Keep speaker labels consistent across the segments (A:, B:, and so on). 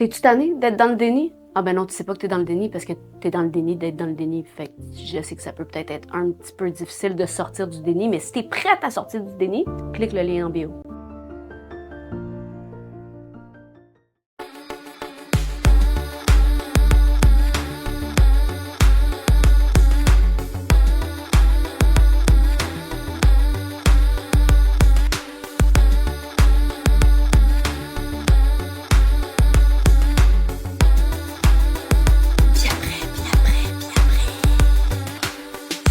A: T'es-tu tanné d'être dans le déni? Ah ben non, tu sais pas que t'es dans le déni parce que t'es dans le déni d'être dans le déni. Fait que je sais que ça peut peut-être être un petit peu difficile de sortir du déni, mais si t'es prête à sortir du déni, clique le lien en bio.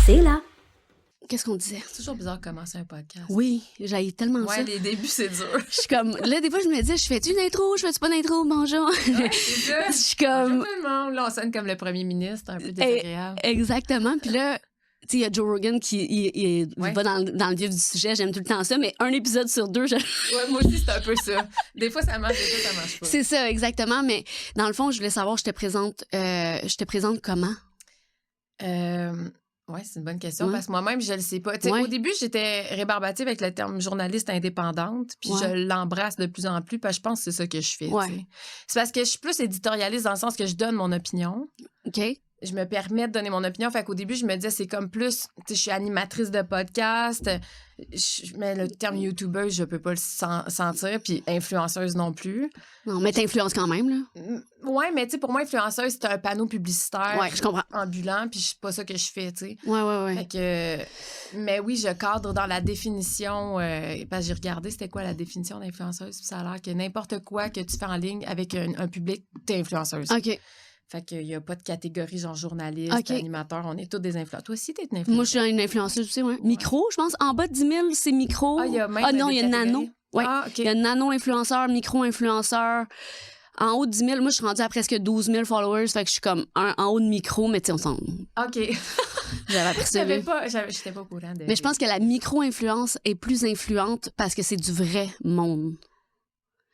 A: C'est là. Qu'est-ce qu'on disait?
B: C'est toujours bizarre de commencer un podcast.
A: Oui, j'haïs tellement ça.
B: Ouais, les débuts, c'est dur.
A: Je suis comme, là, des fois, je me dis, je fais-tu une intro? Je fais-tu pas d'intro? Bonjour.
B: Ouais, c'est ça.
A: Je suis comme.
B: Bonjour tout le monde. Là, on sonne comme le premier ministre, un peu désagréable.
A: Exactement. Puis là, tu sais, il y a Joe Rogan qui
B: Ouais.
A: va dans le vif du sujet. J'aime tout le temps ça, mais un épisode sur deux,
B: Ouais, moi aussi, c'est un peu ça. Des fois, ça marche, des fois, ça marche pas.
A: C'est ça, exactement. Mais dans le fond, je voulais savoir, je te présente comment?
B: Ouais, c'est une bonne question
A: Ouais.
B: parce que moi-même, je le sais pas. Tu sais,
A: Ouais.
B: Au début, j'étais rébarbative avec le terme journaliste indépendante, puis
A: Ouais.
B: je l'embrasse de plus en plus parce que je pense que c'est ça que je fais.
A: Ouais.
B: tu sais. C'est parce que je suis plus éditorialiste dans le sens que je donne mon opinion.
A: OK?
B: Je me permets de donner mon opinion. Fait qu'au début, je me disais, c'est comme plus, tu sais, je suis animatrice de podcast, mais le terme YouTubeuse, je peux pas le sentir, puis influenceuse non plus.
A: Non, mais t'influences quand même, là.
B: Ouais, mais tu sais, pour moi, influenceuse, c'est un panneau publicitaire
A: Ouais, je comprends.
B: ambulant, puis c'est pas ça que je fais, tu sais.
A: Ouais.
B: Fait que, mais oui, je cadre dans la définition, parce que j'ai regardé c'était quoi la définition d'influenceuse, puis ça a l'air que n'importe quoi que tu fais en ligne avec un public, t'es influenceuse.
A: OK.
B: Fait qu'il n'y a pas de catégorie genre journaliste,
A: OK.
B: animateur, on est tous des influenceurs. Toi aussi, t'es une influenceuse.
A: Moi, je suis une influenceuse aussi, ouais. Micro, je pense. En bas de 10 000, c'est micro.
B: Ah, il y a même
A: non,
B: des
A: il y a nano.
B: catégories.
A: Ouais.
B: Ah, OK.
A: Il y a nano-influenceur, micro-influenceur. En haut de 10 000, moi, je suis rendue à presque 12 000 followers. Fait que je suis comme en haut de micro, mais tu sais, on s'en.
B: OK.
A: J'avais aperçu.
B: J'étais pas au courant de...
A: Mais je pense que la micro-influence est plus influente parce que c'est du vrai monde.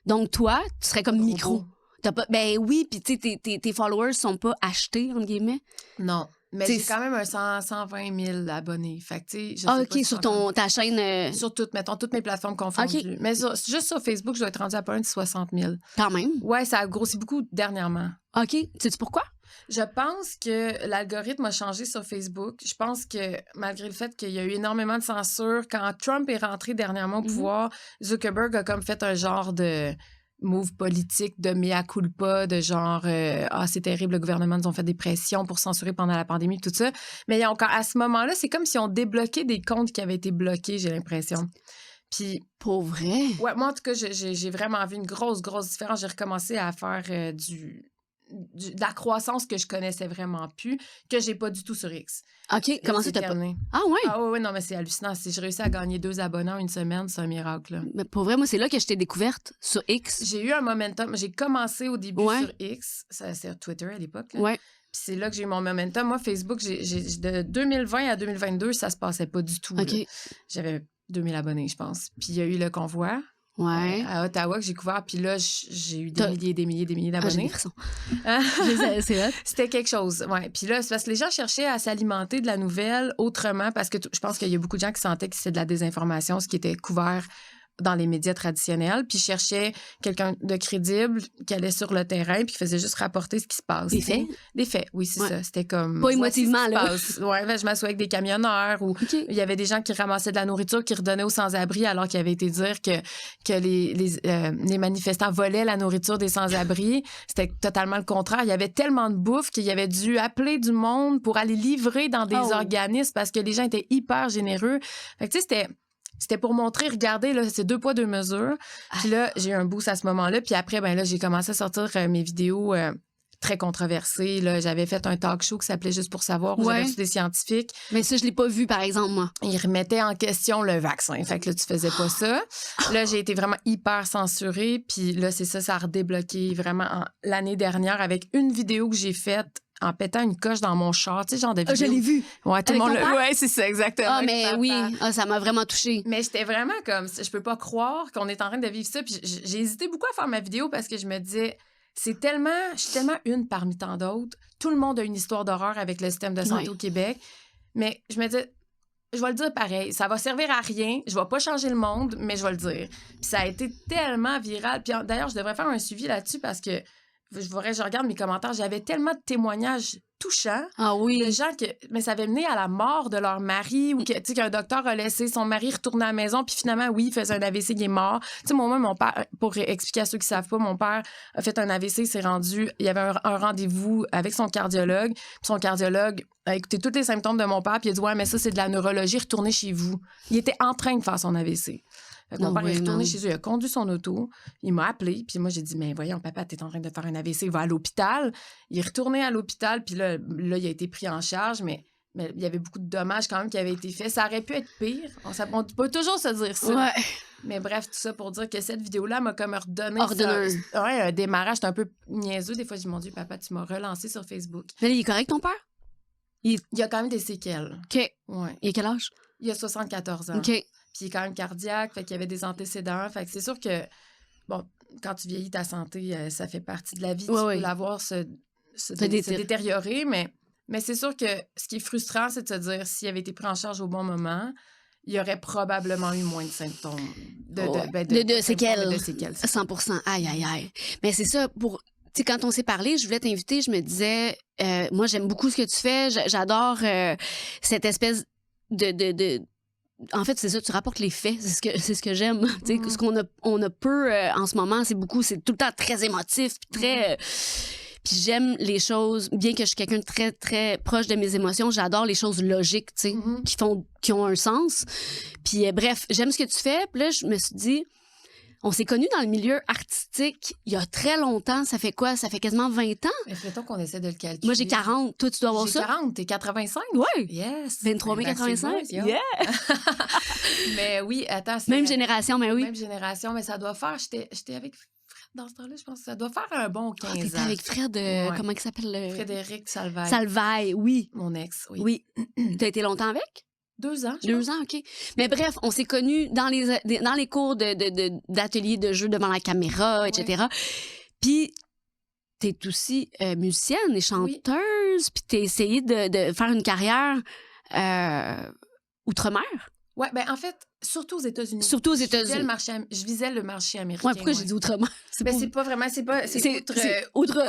A: Donc, toi, tu serais comme
B: Gros
A: micro.
B: beau.
A: T'as pas... Ben oui, puis tu sais, tes followers sont pas achetés, entre guillemets.
B: Non. Mais
A: T'sais,
B: j'ai quand même un 120 000 abonnés. Fait que, tu sais, je sais
A: Ah,
B: pas
A: OK,
B: si
A: sur
B: c'est encore-
A: ta chaîne,
B: Sur toutes, mettons, toutes mes plateformes confondues.
A: OK.
B: Mais juste sur Facebook, je dois être rendue à pas de 60 000.
A: quand même.
B: Ouais, ça a grossi beaucoup dernièrement.
A: OK. Sais-tu pourquoi?
B: Je pense que l'algorithme a changé sur Facebook. Je pense que malgré le fait qu'il y a eu énormément de censure, quand Trump est rentré dernièrement au pouvoir, Zuckerberg a comme fait un genre de move politique de mea culpa, de genre c'est terrible, le gouvernement nous ont fait des pressions pour censurer pendant la pandémie, tout ça. Mais à ce moment-là, c'est comme si on débloquait des comptes qui avaient été bloqués, j'ai l'impression. Puis,
A: Pour vrai?
B: ouais, moi, en tout cas, j'ai vraiment vu une grosse différence. J'ai recommencé à faire de la croissance que je connaissais vraiment plus, que j'ai pas du tout sur X.
A: OK. Comment ça, t'as pas...
B: terminé.
A: Ah, ouais?
B: Ah ouais, non, mais c'est hallucinant. Si j'ai réussi à gagner 2 abonnés en une semaine, c'est un miracle. Là.
A: Mais pour vrai, moi, c'est là que je t'ai découverte sur X.
B: J'ai eu un momentum. J'ai commencé au début
A: Ouais.
B: sur X. C'est Twitter à l'époque. Là.
A: Ouais.
B: Puis c'est là que j'ai eu mon momentum. Moi, Facebook, de 2020 à 2022, ça se passait pas du tout.
A: OK.
B: Là. J'avais 2000 abonnés, je pense. Puis il y a eu le convoi
A: Ouais.
B: à Ottawa que j'ai couvert. Puis là, j'ai eu
A: T'as-
B: des milliers
A: Ah, j'ai des
B: d'abonnés.
A: frissons.
B: Ah.
A: C'est hot.
B: C'était quelque chose, ouais. Puis là, c'est parce que les gens cherchaient à s'alimenter de la nouvelle autrement parce que je pense qu'il y a beaucoup de gens qui sentaient que c'était de la désinformation, ce qui était couvert dans les médias traditionnels, puis cherchaient quelqu'un de crédible qui allait sur le terrain puis qui faisait juste rapporter ce qui se passe.
A: Des
B: tu sais.
A: faits?
B: Des faits, oui, c'est
A: Ouais.
B: ça. C'était comme...
A: Pas
B: voici
A: émotivement,
B: ce qui se
A: là.
B: passe. Ouais, ben, je m'assois avec des camionneurs ou
A: OK.
B: il y avait des gens qui ramassaient de la nourriture qui redonnaient aux sans-abri alors qu'il avait été dire que les manifestants volaient la nourriture des sans-abri. C'était totalement le contraire. Il y avait tellement de bouffe qu'il y avait dû appeler du monde pour aller livrer dans des
A: Oh.
B: organismes parce que les gens étaient hyper généreux. Fait que tu sais, c'était pour montrer, regardez, là, c'est 2 poids, 2 mesures. Puis là, j'ai eu un boost à ce moment-là. Puis après, ben là, j'ai commencé à sortir mes vidéos très controversées. Là, j'avais fait un talk show qui s'appelait Juste pour savoir, où
A: Ouais.
B: j'avais reçu des scientifiques.
A: Mais ça, je l'ai pas vu, par exemple, moi.
B: Ils remettaient en question le vaccin. Fait que là, tu faisais pas ça. Là, j'ai été vraiment hyper censurée. Puis là, c'est ça a redébloqué vraiment l'année dernière avec une vidéo que j'ai faite en pétant une coche dans mon char. Tu sais, genre de vidéo.
A: Ah, je l'ai vu.
B: Ouais, tout le
A: Avec
B: monde
A: ton père?
B: Ouais, c'est ça, exactement.
A: Ah,
B: avec
A: mais
B: papa.
A: oui. Ah, ça m'a vraiment touchée.
B: Mais j'étais vraiment comme, je peux pas croire qu'on est en train de vivre ça. Puis j'ai hésité beaucoup à faire ma vidéo parce que je me disais, je suis tellement une parmi tant d'autres. Tout le monde a une histoire d'horreur avec le système de santé
A: Ouais.
B: au Québec. Mais je me disais, je vais le dire pareil, ça va servir à rien, je vais pas changer le monde, mais je vais le dire. Puis ça a été tellement viral. Puis d'ailleurs, je devrais faire un suivi là-dessus parce que je regarde mes commentaires, j'avais tellement de témoignages touchants
A: Ah oui.
B: de gens mais ça avait mené à la mort de leur mari ou qu'un docteur a laissé son mari retourner à la maison puis finalement, oui, il faisait un AVC, il est mort. Tu sais, moi, mon père, pour expliquer à ceux qui savent pas, mon père a fait un AVC, il s'est rendu, il y avait un rendez-vous avec son cardiologue, puis son cardiologue a écouté tous les symptômes de mon père puis il a dit « Ouais, mais ça, c'est de la neurologie, retournez chez vous. » Il était en train de faire son AVC. Fait que mon père est retourné chez eux, il a conduit son auto, il m'a appelé, puis moi, j'ai dit, mais voyons, papa, t'es en train de faire un AVC, il va à l'hôpital. Il est retourné à l'hôpital, puis là, il a été pris en charge, mais il y avait beaucoup de dommages quand même qui avaient été faits. Ça aurait pu être pire. On peut toujours se dire ça.
A: Ouais.
B: Mais bref, tout ça pour dire que cette vidéo-là m'a comme redonné un démarrage. C'était un peu niaiseux. Des fois, je dis, mon Dieu, papa, tu m'as relancé sur Facebook.
A: Mais il est correct, ton père?
B: Il y a quand même des séquelles.
A: OK.
B: Ouais.
A: Il a quel âge?
B: Il a 74 ans.
A: OK.
B: Puis il est quand même cardiaque, fait qu'il y avait des antécédents. Fait que c'est sûr que, bon, quand tu vieillis, ta santé, ça fait partie de la vie. Tu peux l'avoir se détériorer, mais c'est sûr que ce qui est frustrant, c'est de se dire, s'il avait été pris en charge au bon moment, il y aurait probablement eu moins de symptômes.
A: De séquelles.
B: De séquelles.
A: 100%. Aïe, aïe, aïe. Mais c'est ça, tu sais, quand on s'est parlé, je voulais t'inviter, je me disais, moi, j'aime beaucoup ce que tu fais, j'adore cette espèce de en fait, c'est ça, tu rapportes les faits, c'est ce que j'aime. Mm-hmm. Ce qu'on a peu en ce moment, c'est tout le temps très émotif, puis très... puis j'aime les choses, bien que je suis quelqu'un de très, très proche de mes émotions, j'adore les choses logiques, tu sais, qui ont un sens. Puis bref, j'aime ce que tu fais, puis là, je me suis dit... On s'est connus dans le milieu artistique il y a très longtemps. Ça fait quoi? Ça fait quasiment 20 ans?
B: Mais mettons qu'on essaie de le calculer.
A: Moi, j'ai 40. Toi, tu dois avoir ça?
B: J'ai 40. T'es 85?
A: Oui.
B: Yes.
A: 23 mai 85? Yeah!
B: Mais oui, attends.
A: Même génération, mais oui.
B: Même génération, mais ça doit faire... J'étais avec Fred dans ce temps-là, je pense. Ça doit faire un bon 15 ans.
A: T'étais avec Fred... Comment il s'appelle?
B: Frédéric Salvaille.
A: Salvaille, oui.
B: Mon ex, oui.
A: Oui. T'as été longtemps avec?
B: 2 ans,
A: 2 ans, OK. Mais bref, on s'est connus dans les cours d'ateliers de jeu devant la caméra, etc. Puis, t'es aussi musicienne et chanteuse, puis t'as essayé de faire une carrière outre-mer.
B: Ouais, ben en fait, surtout aux États-Unis.
A: Surtout aux États-Unis.
B: Je visais le marché américain.
A: Ouais, pourquoi j'ai dit outre-mer?
B: C'est pas vraiment, c'est outre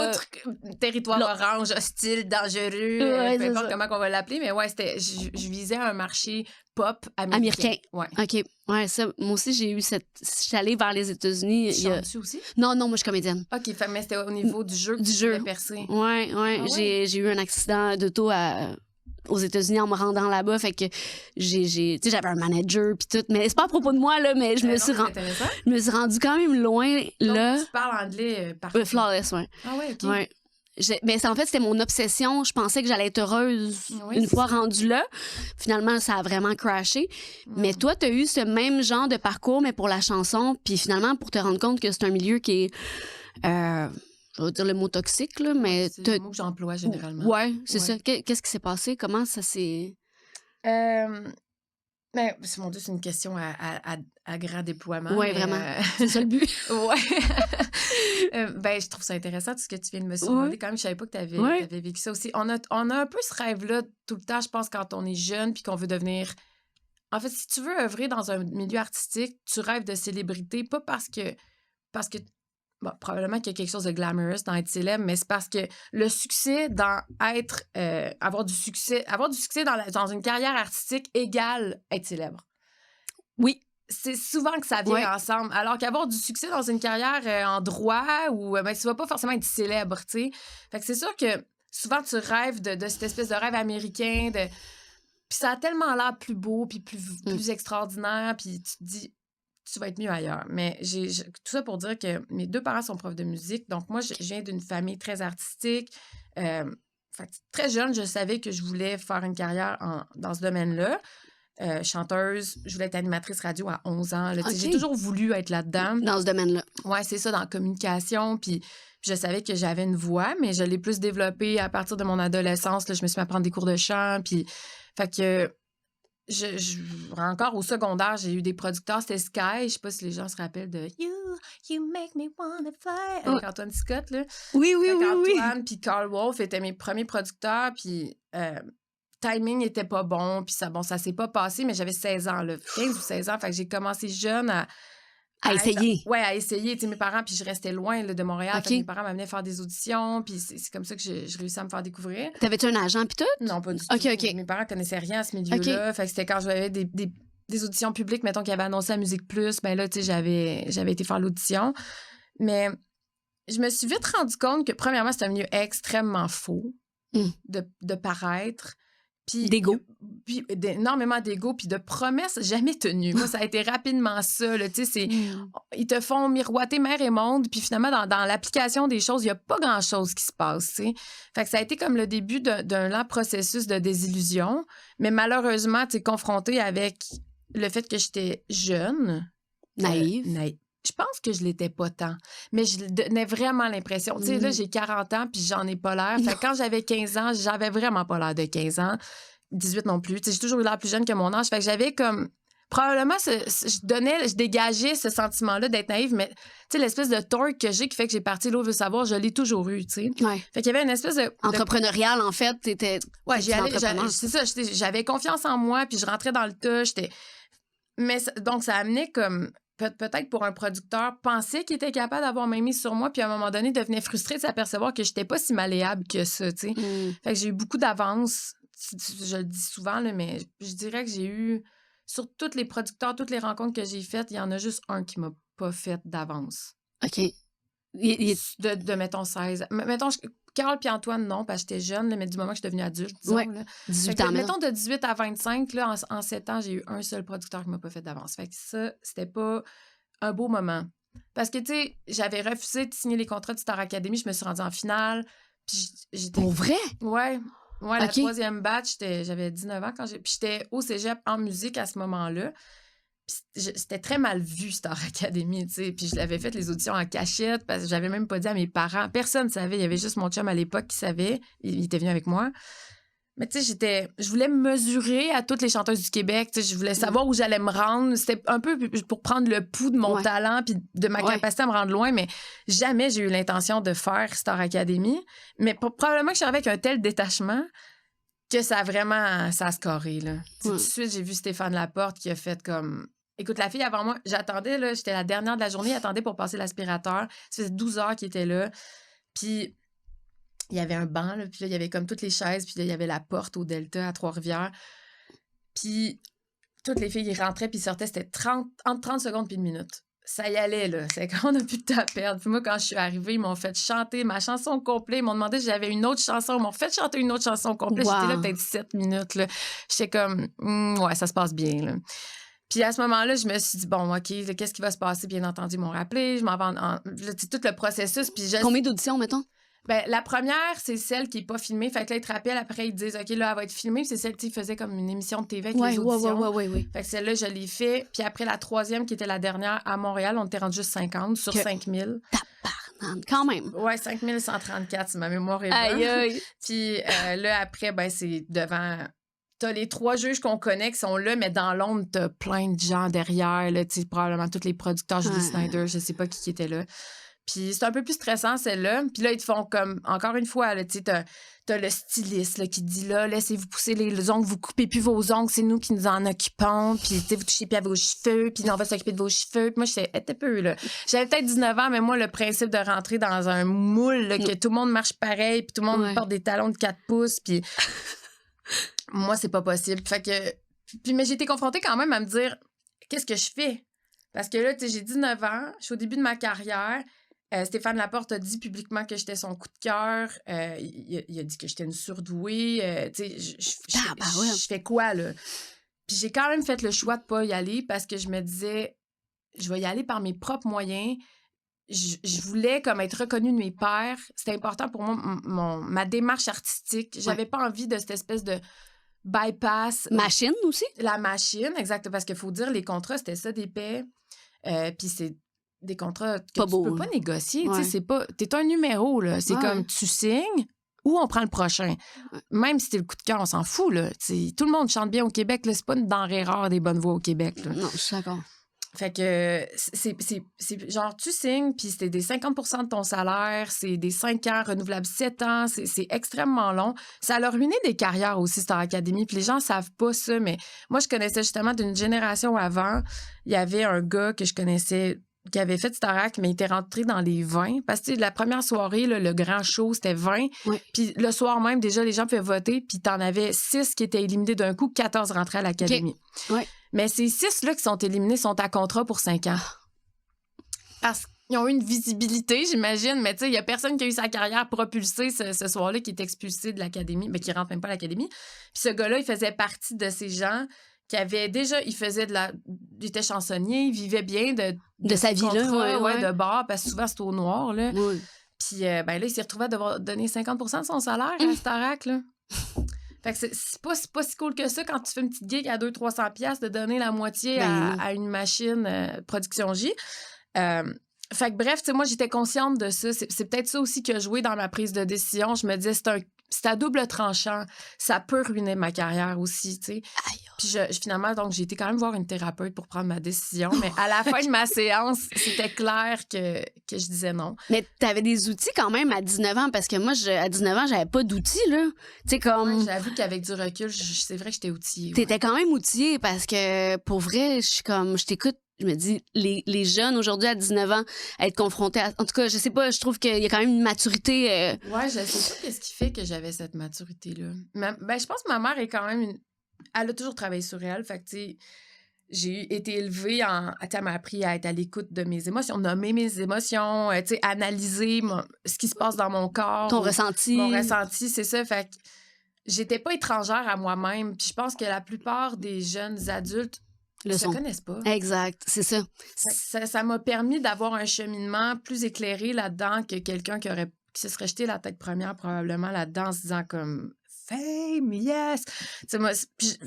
B: territoire orange, hostile, dangereux, peu importe comment on va l'appeler, mais ouais, je visais un marché pop américain. Ouais.
A: OK. Ouais, ça, moi aussi, je suis allée vers les États-Unis.
B: Chantes-tu aussi?
A: Non, moi, je suis comédienne.
B: OK, mais c'était au niveau du jeu que tu voulais percer.
A: Ouais. Ah ouais? J'ai eu un accident d'auto aux États-Unis en me rendant là-bas, fait que j'avais un manager puis tout, mais c'est pas à propos de moi là, mais je me suis rendue quand même loin.
B: Donc,
A: là.
B: Tu parles anglais parfait.
A: Flawless, ouais.
B: Ah ouais, OK.
A: Ouais. Mais en fait, c'était mon obsession. Je pensais que j'allais être heureuse une fois rendue là. Finalement, ça a vraiment crashé. Mais toi, tu as eu ce même genre de parcours, mais pour la chanson. Puis finalement, pour te rendre compte que c'est un milieu qui est... je vais dire le mot toxique, là, mais...
B: C'est le mot que j'emploie généralement.
A: Oui, c'est ça. Qu'est-ce qui s'est passé? Comment ça s'est...
B: Ben, mon Dieu, c'est une question à grand déploiement.
A: Oui, vraiment. C'est ça le but.
B: Oui. Ben, je trouve ça intéressant tout ce que tu viens de me demander. Quand même, je savais pas que tu avais vécu ça aussi. On a un peu ce rêve-là tout le temps, je pense, quand on est jeune puis qu'on veut devenir... En fait, si tu veux œuvrer dans un milieu artistique, tu rêves de célébrité, pas parce que bon, probablement qu'il y a quelque chose de glamorous dans être célèbre, mais c'est parce que le succès dans être... avoir du succès dans une carrière artistique égale être célèbre.
A: Oui.
B: C'est souvent que ça vient ensemble. Alors qu'avoir du succès dans une carrière en droit, ben, tu vas pas forcément être célèbre, tu sais. Fait que c'est sûr que souvent, tu rêves de cette espèce de rêve américain, puis ça a tellement l'air plus beau, puis plus extraordinaire, puis tu te dis... tu vas être mieux ailleurs. Mais tout ça pour dire que mes 2 parents sont profs de musique. Donc, moi, je viens d'une famille très artistique. Très jeune, je savais que je voulais faire une carrière dans ce domaine-là. Chanteuse, je voulais être animatrice radio à 11 ans. Là, j'ai toujours voulu être là-dedans.
A: Dans ce domaine-là.
B: Oui, c'est ça, dans la communication. Puis je savais que j'avais une voix, mais je l'ai plus développée à partir de mon adolescence. Là, je me suis mis à prendre des cours de chant. Puis, fait que... encore au secondaire, j'ai eu des producteurs, c'était Sky, je sais pas si les gens se rappellent de You make me wanna fly avec Antoine Scott là.
A: Oui.
B: Antoine puis Carl Wolf étaient mes premiers producteurs, puis timing était pas bon, puis ça s'est pas passé, mais j'avais 16 ans là, 15 ou 16 ans, fait que j'ai commencé jeune
A: À essayer.
B: Ouais, à essayer. Tu sais, mes parents, puis je restais loin là, de Montréal.
A: OK.
B: Mes parents m'amenaient faire des auditions, puis c'est comme ça que je réussis à me faire découvrir.
A: T'avais-tu un agent puis tout?
B: Non, pas du
A: OK,
B: tout.
A: OK.
B: Mes parents connaissaient rien à ce milieu-là. Fait que c'était quand j'avais des auditions publiques, mettons, qui avaient annoncé à Musique Plus, ben là, tu sais, j'avais été faire l'audition. Mais je me suis vite rendu compte que, premièrement, c'est un milieu extrêmement faux de paraître.
A: D'ego.
B: Puis énormément d'ego, puis de promesses jamais tenues. Moi, ça a été rapidement ça. Là, ils te font miroiter mer et monde, puis finalement, dans l'application des choses, il n'y a pas grand-chose qui se passe. T'sais. Fait que ça a été comme le début d'un lent processus de désillusion. Mais malheureusement, tu es confronté avec le fait que j'étais jeune.
A: Naïve.
B: Je pense que je l'étais pas tant, mais je donnais vraiment l'impression. Tu sais, là, j'ai 40 ans, puis j'en ai pas l'air. Fait que quand j'avais 15 ans, j'avais vraiment pas l'air de 15 ans. 18 non plus. Tu sais, j'ai toujours eu l'air plus jeune que mon âge. Fait que j'avais comme... Probablement, je dégageais ce sentiment-là d'être naïve, mais tu sais, l'espèce de torque que j'ai qui fait que j'ai parti l'eau veut savoir, je l'ai toujours eu, tu sais.
A: Ouais.
B: Fait qu'il y avait une espèce de...
A: Entrepreneurial, en fait, t'étais...
B: Ouais, c'est ça, j'avais confiance en moi, puis je rentrais dans le tas, Mais donc, ça amenait comme... Peut-être pour un producteur, penser qu'il était capable d'avoir main mise sur moi, puis à un moment donné, devenait frustré de s'apercevoir que j'étais pas si malléable que ça, tu sais. Fait que j'ai eu beaucoup d'avance. Je le dis souvent, là, mais je dirais que j'ai eu... Sur tous les producteurs, toutes les rencontres que j'ai faites, il y en a juste un qui m'a pas fait d'avance.
A: OK.
B: De mettons, 16. Mettons, Carole puis Antoine, non, parce que j'étais jeune, là, mais du moment que je suis devenue adulte, disons.
A: Ouais.
B: Là.
A: 18 ans.
B: Mettons, de 18 à 25, là, en 7 ans, j'ai eu un seul producteur qui m'a pas fait d'avance. Fait que ça, c'était pas un beau moment. Parce que, tu sais, j'avais refusé de signer les contrats de Star Academy. Je me suis rendue en finale. Puis j'étais...
A: Pour vrai?
B: Ouais. Ouais, la
A: OK.
B: troisième batch, j'avais 19 ans quand j'ai... Puis j'étais au cégep en musique à ce moment-là. Puis c'était très mal vu, Star Academy, tu sais. Puis je l'avais fait les auditions en cachette parce que j'avais même pas dit à mes parents. Personne ne savait. Il y avait juste mon chum à l'époque qui savait. Il était venu avec moi. Mais tu sais, je voulais me mesurer à toutes les chanteuses du Québec. Tu sais, je voulais savoir où j'allais me rendre. C'était un peu pour prendre le pouls de mon talent puis de ma capacité à me rendre loin. Mais jamais j'ai eu l'intention de faire Star Academy. Mais probablement que je suis arrivée avec un tel détachement que ça a scoré, là. Tout de suite, j'ai vu Stéphane Laporte qui a fait comme... Écoute, la fille avant moi, j'attendais, là, j'étais la dernière de la journée, j'attendais pour passer l'aspirateur. Ça faisait 12 heures qu'il était là. Puis... il y avait un banc, là, puis là, il y avait comme toutes les chaises, puis là, il y avait la porte au Delta à Trois-Rivières. Puis toutes les filles, ils rentraient, puis ils sortaient, c'était entre 30 secondes puis une minute. Ça y allait, là. C'est qu'on a plus de temps à perdre. Puis moi, quand je suis arrivée, ils m'ont fait chanter ma chanson au complet. Ils m'ont demandé si j'avais une autre chanson. Ils m'ont fait chanter une autre chanson au complet.
A: Wow.
B: J'étais là peut-être 7 minutes, là. J'étais comme, ouais, ça se passe bien, là. Puis à ce moment-là, je me suis dit, bon, OK, là, qu'est-ce qui va se passer? Bien entendu, ils m'ont rappelé. Je m'en vais là, tout le processus. Puis
A: Combien d'auditions, mettons?
B: Ben, la première, c'est celle qui n'est pas filmée. Fait que là, ils te rappellent, après, ils te disent, OK, là, elle va être filmée. Puis c'est celle qui faisait comme une émission de TV avec les auditions.
A: Oui.
B: Fait que celle-là, je l'ai fait. Puis après, la troisième, qui était la dernière, à Montréal, on était rendu juste 50 sur 5000.
A: Tabarnak, quand même.
B: Ouais, 5134, si ma mémoire est bonne.
A: Aïe, aïe.
B: Puis là, après, ben, c'est devant... T'as les 3 juges qu'on connaît qui sont là, mais dans l'ombre, t'as plein de gens derrière, là, tu sais, probablement tous les producteurs, Julie Snyder, je sais pas qui était là. Puis c'est un peu plus stressant, celle-là. Puis là, ils te font comme, encore une fois, tu sais, t'as le styliste là, qui te dit, là, laissez-vous pousser les ongles, vous coupez plus vos ongles, c'est nous qui nous en occupons. Puis, tu sais, vous touchez plus à vos cheveux, puis on va s'occuper de vos cheveux. Puis moi, j'étais peu, là. J'avais peut-être 19 ans, mais moi, le principe de rentrer dans un moule, là, que tout le monde marche pareil, puis tout le monde porte des talons de 4 pouces, puis moi, c'est pas possible. Fait que... mais j'ai été confrontée quand même à me dire, qu'est-ce que je fais? Parce que là, tu sais, j'ai 19 ans, je suis au début de ma carrière. Stéphane Laporte a dit publiquement que j'étais son coup de cœur. Il a dit que j'étais une surdouée. Tu sais, je fais quoi, là? Puis j'ai quand même fait le choix de pas y aller parce que je me disais, je vais y aller par mes propres moyens. Je voulais comme être reconnue de mes pairs. C'était important pour moi, ma démarche artistique. J'avais pas envie de cette espèce de bypass.
A: Machine aussi?
B: La machine, exact. Parce qu'il faut dire, les contrats, c'était ça, des paix. Puis c'est des contrats que tu peux pas négocier. Ouais. C'est pas... T'es un numéro, là. C'est comme, tu signes ou on prend le prochain. Ouais. Même si t'es le coup de cœur, on s'en fout, là. Tout le monde chante bien au Québec, là. C'est pas une denrée rare des bonnes voix au Québec, là.
A: Non, je suis d'accord.
B: Fait que c'est genre, tu signes, puis c'était des 50% de ton salaire, c'est des 5 ans, renouvelables 7 ans, c'est extrêmement long. Ça a ruiné des carrières aussi, Star Academy, puis les gens savent pas ça, mais moi, je connaissais justement d'une génération avant, il y avait un gars que je connaissais qui avait fait Starac, mais il était rentré dans les 20. Parce que la première soirée, là, le grand show, c'était 20.
A: Ouais.
B: Puis le soir même, déjà, les gens pouvaient voter. Puis t'en avais 6 qui étaient éliminés d'un coup, 14 rentraient à l'Académie.
A: Ouais.
B: Mais ces 6-là qui sont éliminés sont à contrat pour 5 ans. Parce qu'ils ont eu une visibilité, j'imagine. Mais tu sais, il y a personne qui a eu sa carrière propulsée ce soir-là qui est expulsé de l'Académie, mais qui rentre même pas à l'Académie. Puis ce gars-là, il faisait partie de ces gens qui avaient déjà... Il était chansonnier, il vivait bien de
A: sa vie, là.
B: Ouais, de bar, parce que souvent, c'était au noir, là.
A: Oui.
B: Puis là, il s'est retrouvé à devoir donner 50% de son salaire à Starac, là. Fait que c'est pas si cool que ça quand tu fais une petite gig à 200-300 piastres de donner la moitié à une machine Production J. Fait que bref, tu sais, moi, j'étais consciente de ça. C'est peut-être ça aussi qui a joué dans ma prise de décision. Je me disais, c'est à double tranchant. Ça peut ruiner ma carrière aussi, tu sais. Puis finalement, donc, j'ai été quand même voir une thérapeute pour prendre ma décision. Mais à la fin de ma séance, c'était clair que je disais non.
A: Mais t'avais des outils quand même à 19 ans, parce que moi, à 19 ans, j'avais pas d'outils, là. Tu sais, comme...
B: Ouais, j'avoue qu'avavec du recul, c'est vrai que j'étais outillée.
A: T'étais quand même outillée, parce que, pour vrai, je t'écoute, je me dis, les jeunes aujourd'hui à 19 ans, être confrontés à... En tout cas, je sais pas, je trouve qu'il y a quand même une maturité...
B: Ouais, je sais pas qu'est-ce qui fait que j'avais cette maturité-là. Ben, je pense que ma mère est quand même Elle a toujours travaillé sur elle, fait que, tu sais, j'ai été élevée elle m'a appris à être à l'écoute de mes émotions, nommer mes émotions, tu sais, analyser ce qui se passe dans mon corps.
A: Ton ressenti.
B: Mon ressenti, c'est ça, fait que j'étais pas étrangère à moi-même, puis je pense que la plupart des jeunes adultes se connaissent pas.
A: Exact, c'est ça.
B: Ça m'a permis d'avoir un cheminement plus éclairé là-dedans que quelqu'un qui se serait jeté la tête première probablement là-dedans en se disant comme fame, yes! T'sais, moi,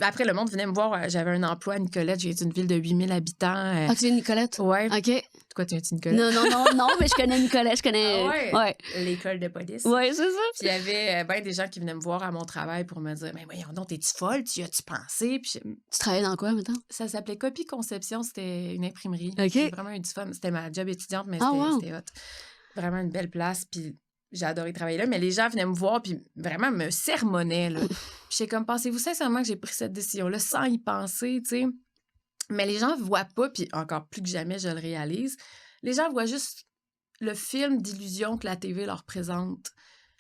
B: après, le monde venait me voir. J'avais un emploi à Nicolette. J'ai été une ville de 8000 habitants.
A: Ah, tu viens de Nicolette?
B: Ouais.
A: OK.
B: Quoi, tu viens de Nicolette?
A: Non, mais je connais Nicolette. Je connais...
B: ouais. L'école de police.
A: Ouais, c'est ça.
B: Puis il y avait ben des gens qui venaient me voir à mon travail pour me dire, mais voyons donc, t'es-tu folle? Tu as-tu pensé? Puis
A: tu travaillais dans quoi, maintenant?
B: Ça s'appelait Copie Conception. C'était une imprimerie.
A: OK.
B: J'ai vraiment eu du fun. C'était ma job étudiante, mais c'était hot. Vraiment une belle place. Puis j'ai adoré travailler là, mais les gens venaient me voir puis vraiment me sermonnaient, là. Puis j'étais comme, pensez-vous sincèrement que j'ai pris cette décision-là sans y penser, tu sais? Mais les gens voient pas, puis encore plus que jamais, je le réalise, les gens voient juste le film d'illusion que la TV leur présente.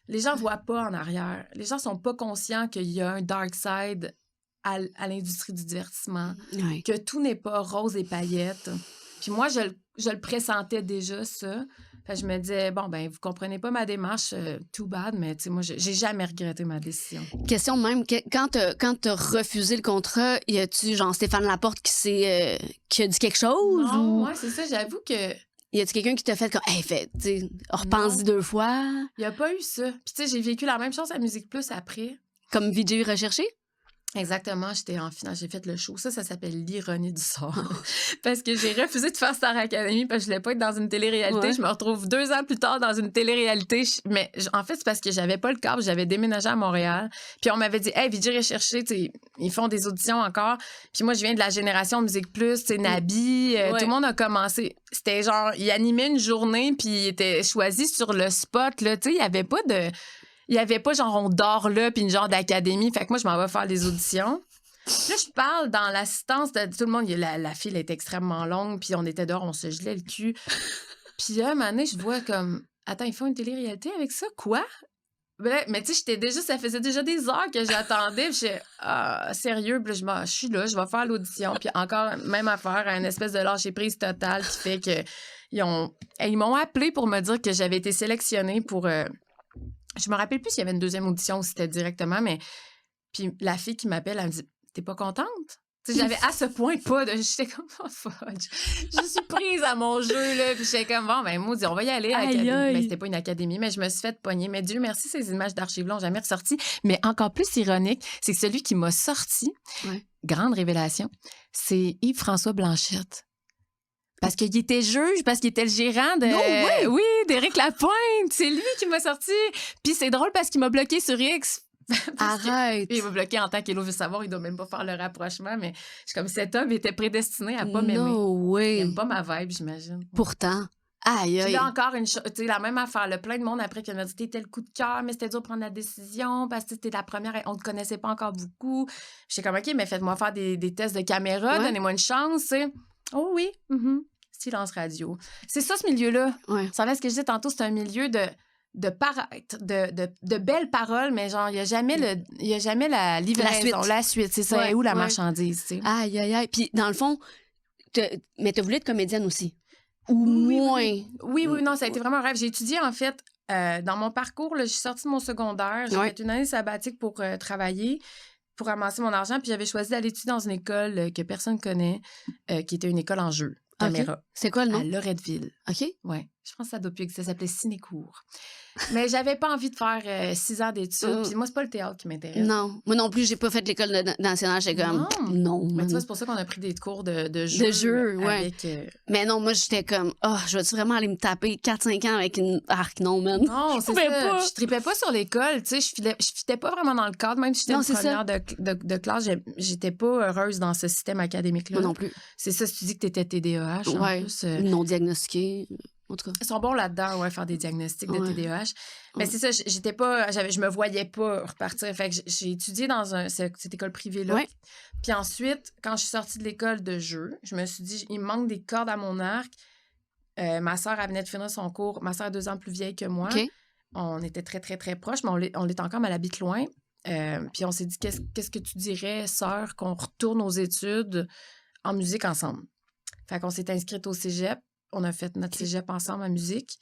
B: Les gens voient pas en arrière. Les gens sont pas conscients qu'il y a un dark side à l'industrie du divertissement, que tout n'est pas rose et paillettes. Puis moi, je le pressentais déjà, ça. Fait que je me disais, bon, ben, vous comprenez pas ma démarche, too bad, mais tu sais, moi, j'ai jamais regretté ma décision.
A: Question de même, quand t'as refusé le contrat, y a-tu, genre, Stéphane Laporte qui a dit quelque chose?
B: Non, ouais, c'est ça, j'avoue que...
A: Y a-tu quelqu'un qui t'a fait comme, hey, tu sais, repense-y 2 fois?
B: Y a pas eu ça. Puis tu sais, j'ai vécu la même chose à Musique Plus après.
A: Comme VJ recherché?
B: Exactement, j'étais en finale, j'ai fait le show. Ça s'appelle l'ironie du sort. Parce que j'ai refusé de faire Star Academy parce que je voulais pas être dans une télé-réalité. Ouais. Je me retrouve 2 ans plus tard dans une télé-réalité. Mais en fait, c'est parce que j'avais pas le câble. J'avais déménagé à Montréal. Puis on m'avait dit, hey, VJ recherché, ils font des auditions encore. Puis moi, je viens de la génération Musique Plus, tu sais, Nabi. Tout le monde a commencé. C'était genre, ils animaient une journée puis ils étaient choisis sur le spot, là. Tu sais, il y avait pas de... Il y avait pas genre on dort là puis une genre d'académie. Fait que moi, je m'en vais faire les auditions. Là, je parle dans l'assistance de tout le monde. La file est extrêmement longue puis on était dehors, on se gelait le cul. Puis là, un moment donné, je vois comme... Attends, ils font une télé-réalité avec ça? Quoi? Mais tu sais, ça faisait déjà des heures que j'attendais. Puis j'étais, sérieux? Puis là, je suis là, je vais faire l'audition. Puis encore, même affaire, une espèce de lâcher-prise totale qui fait que... Ils m'ont appelé pour me dire que j'avais été sélectionnée pour... Je me rappelle plus s'il y avait une deuxième audition ou si c'était directement, mais... Puis la fille qui m'appelle, elle me dit, t'es pas contente? Tu sais, j'avais à ce point pas de... J'étais comme, oh, fudge. Je suis prise à mon jeu, là. Puis j'étais comme, bon, ben, maudit, on va y aller à l'académie. Mais c'était pas une académie, mais je me suis fait pogner. Mais Dieu merci, ces images d'archives-là n'ont jamais ressorti. Mais encore plus ironique, c'est que celui qui m'a sorti, grande révélation, c'est Yves-François Blanchette. Parce qu'il était juge, parce qu'il était le gérant de... Oui, d'Éric Lapointe. C'est lui qui m'a sorti. Puis c'est drôle parce qu'il m'a bloqué sur X.
A: Arrête!
B: Il m'a bloqué en tant qu'Hélo veut savoir, il doit même pas faire le rapprochement, mais je suis comme cet homme était prédestiné à pas m'aimer. Il aime pas ma vibe, j'imagine.
A: Pourtant. Aïe, aïe.
B: Puis là, encore une chose, tu sais, la même affaire, là, plein de monde après qui m'a dit, t'étais le coup de cœur, mais c'était dur de prendre la décision parce que c'était la première et on te connaissait pas encore beaucoup. J'étais comme, OK, mais faites-moi faire des tests de caméra, donnez-moi une chance, tu sais. Oh oui, silence radio. C'est ça, ce milieu-là.
A: Ouais.
B: Ça va ce que je disais tantôt, c'est un milieu de paraître, de belles paroles, mais genre, il n'y a jamais la livraison, la suite, c'est ça.
A: Ouais,
B: Et où la
A: ouais.
B: marchandise, tu sais.
A: Aïe, aïe, aïe. Puis, dans le fond, mais t'as voulu être comédienne aussi? Ou
B: Oui,
A: moins?
B: Oui, non, ça a été vraiment un rêve. J'ai étudié, en fait, dans mon parcours, là, je suis sortie de mon secondaire. J'ai fait une année sabbatique pour travailler, pour ramasser mon argent. Puis j'avais choisi d'aller étudier dans une école que personne ne connaît, qui était une école en jeu, caméra.
A: Okay. C'est quoi le nom?
B: À Loretteville.
A: OK.
B: Oui, je pense que ça doit plus exister. Ça s'appelait Cinécours. Mais j'avais pas envie de faire 6 ans d'études. Puis moi, c'est pas le théâtre qui m'intéresse.
A: Non. Moi non plus, j'ai pas fait l'école nationale. J'étais comme, non.
B: Mais tu vois, c'est pour ça qu'on a pris des cours de jeu.
A: De jeu, ouais.
B: Avec,
A: Mais non, moi, j'étais comme, je vais-tu vraiment aller me taper 4-5 ans avec une arc? Non, man.
B: Non, c'est ça. Pas. Je tripais pas sur l'école. Tu sais, je fitais pas vraiment dans le cadre. Même si j'étais une première de classe, j'étais pas heureuse dans ce système académique-là.
A: Moi non plus.
B: C'est ça, si tu dis que t'étais TDAH, en plus.
A: Non diagnostiqué. En tout cas.
B: Ils sont bons là-dedans, faire des diagnostics de TDAH. Mais c'est ça, je me voyais pas repartir. Fait que j'ai étudié dans cette école privée-là.
A: Ouais.
B: Puis ensuite, quand je suis sortie de l'école de jeu, je me suis dit, il me manque des cordes à mon arc. Ma sœur, elle venait de finir son cours. Ma sœur est 2 ans plus vieille que moi.
A: Okay.
B: On était très, très, très proches, mais on l'est encore, mais elle habite loin. Puis on s'est dit, qu'est-ce que tu dirais, sœur, qu'on retourne aux études en musique ensemble? Fait qu'on s'est inscrite au cégep. On a fait notre cégep ensemble en musique.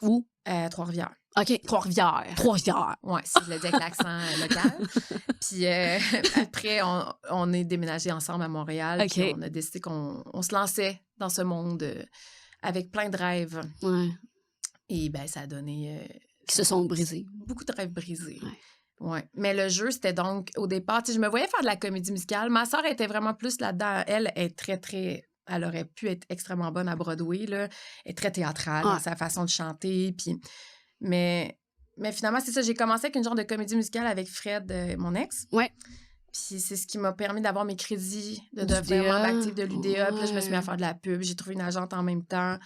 A: Où?
B: Trois-Rivières.
A: OK.
B: Trois-Rivières.
A: Trois-Rivières.
B: Oui, si je le dis avec l'accent local. Puis après, on est déménagés ensemble à Montréal.
A: OK.
B: Puis on a décidé qu'on se lançait dans ce monde avec plein de rêves.
A: Ouais.
B: Et bien, ça a donné...
A: Qui se sont brisés.
B: Beaucoup de rêves brisés.
A: Ouais.
B: Ouais. Mais le jeu, c'était donc, au départ, je me voyais faire de la comédie musicale. Ma sœur était vraiment plus là-dedans. Elle est très, très... Elle aurait pu être extrêmement bonne à Broadway, là. Elle est très théâtrale dans sa façon de chanter. Puis... Mais finalement, c'est ça. J'ai commencé avec une genre de comédie musicale avec Fred, mon ex.
A: Ouais.
B: Puis c'est ce qui m'a permis d'avoir mes crédits, de devenir membre actif de l'UDA. Puis là, je me suis mis à faire de la pub. J'ai trouvé une agente en même temps.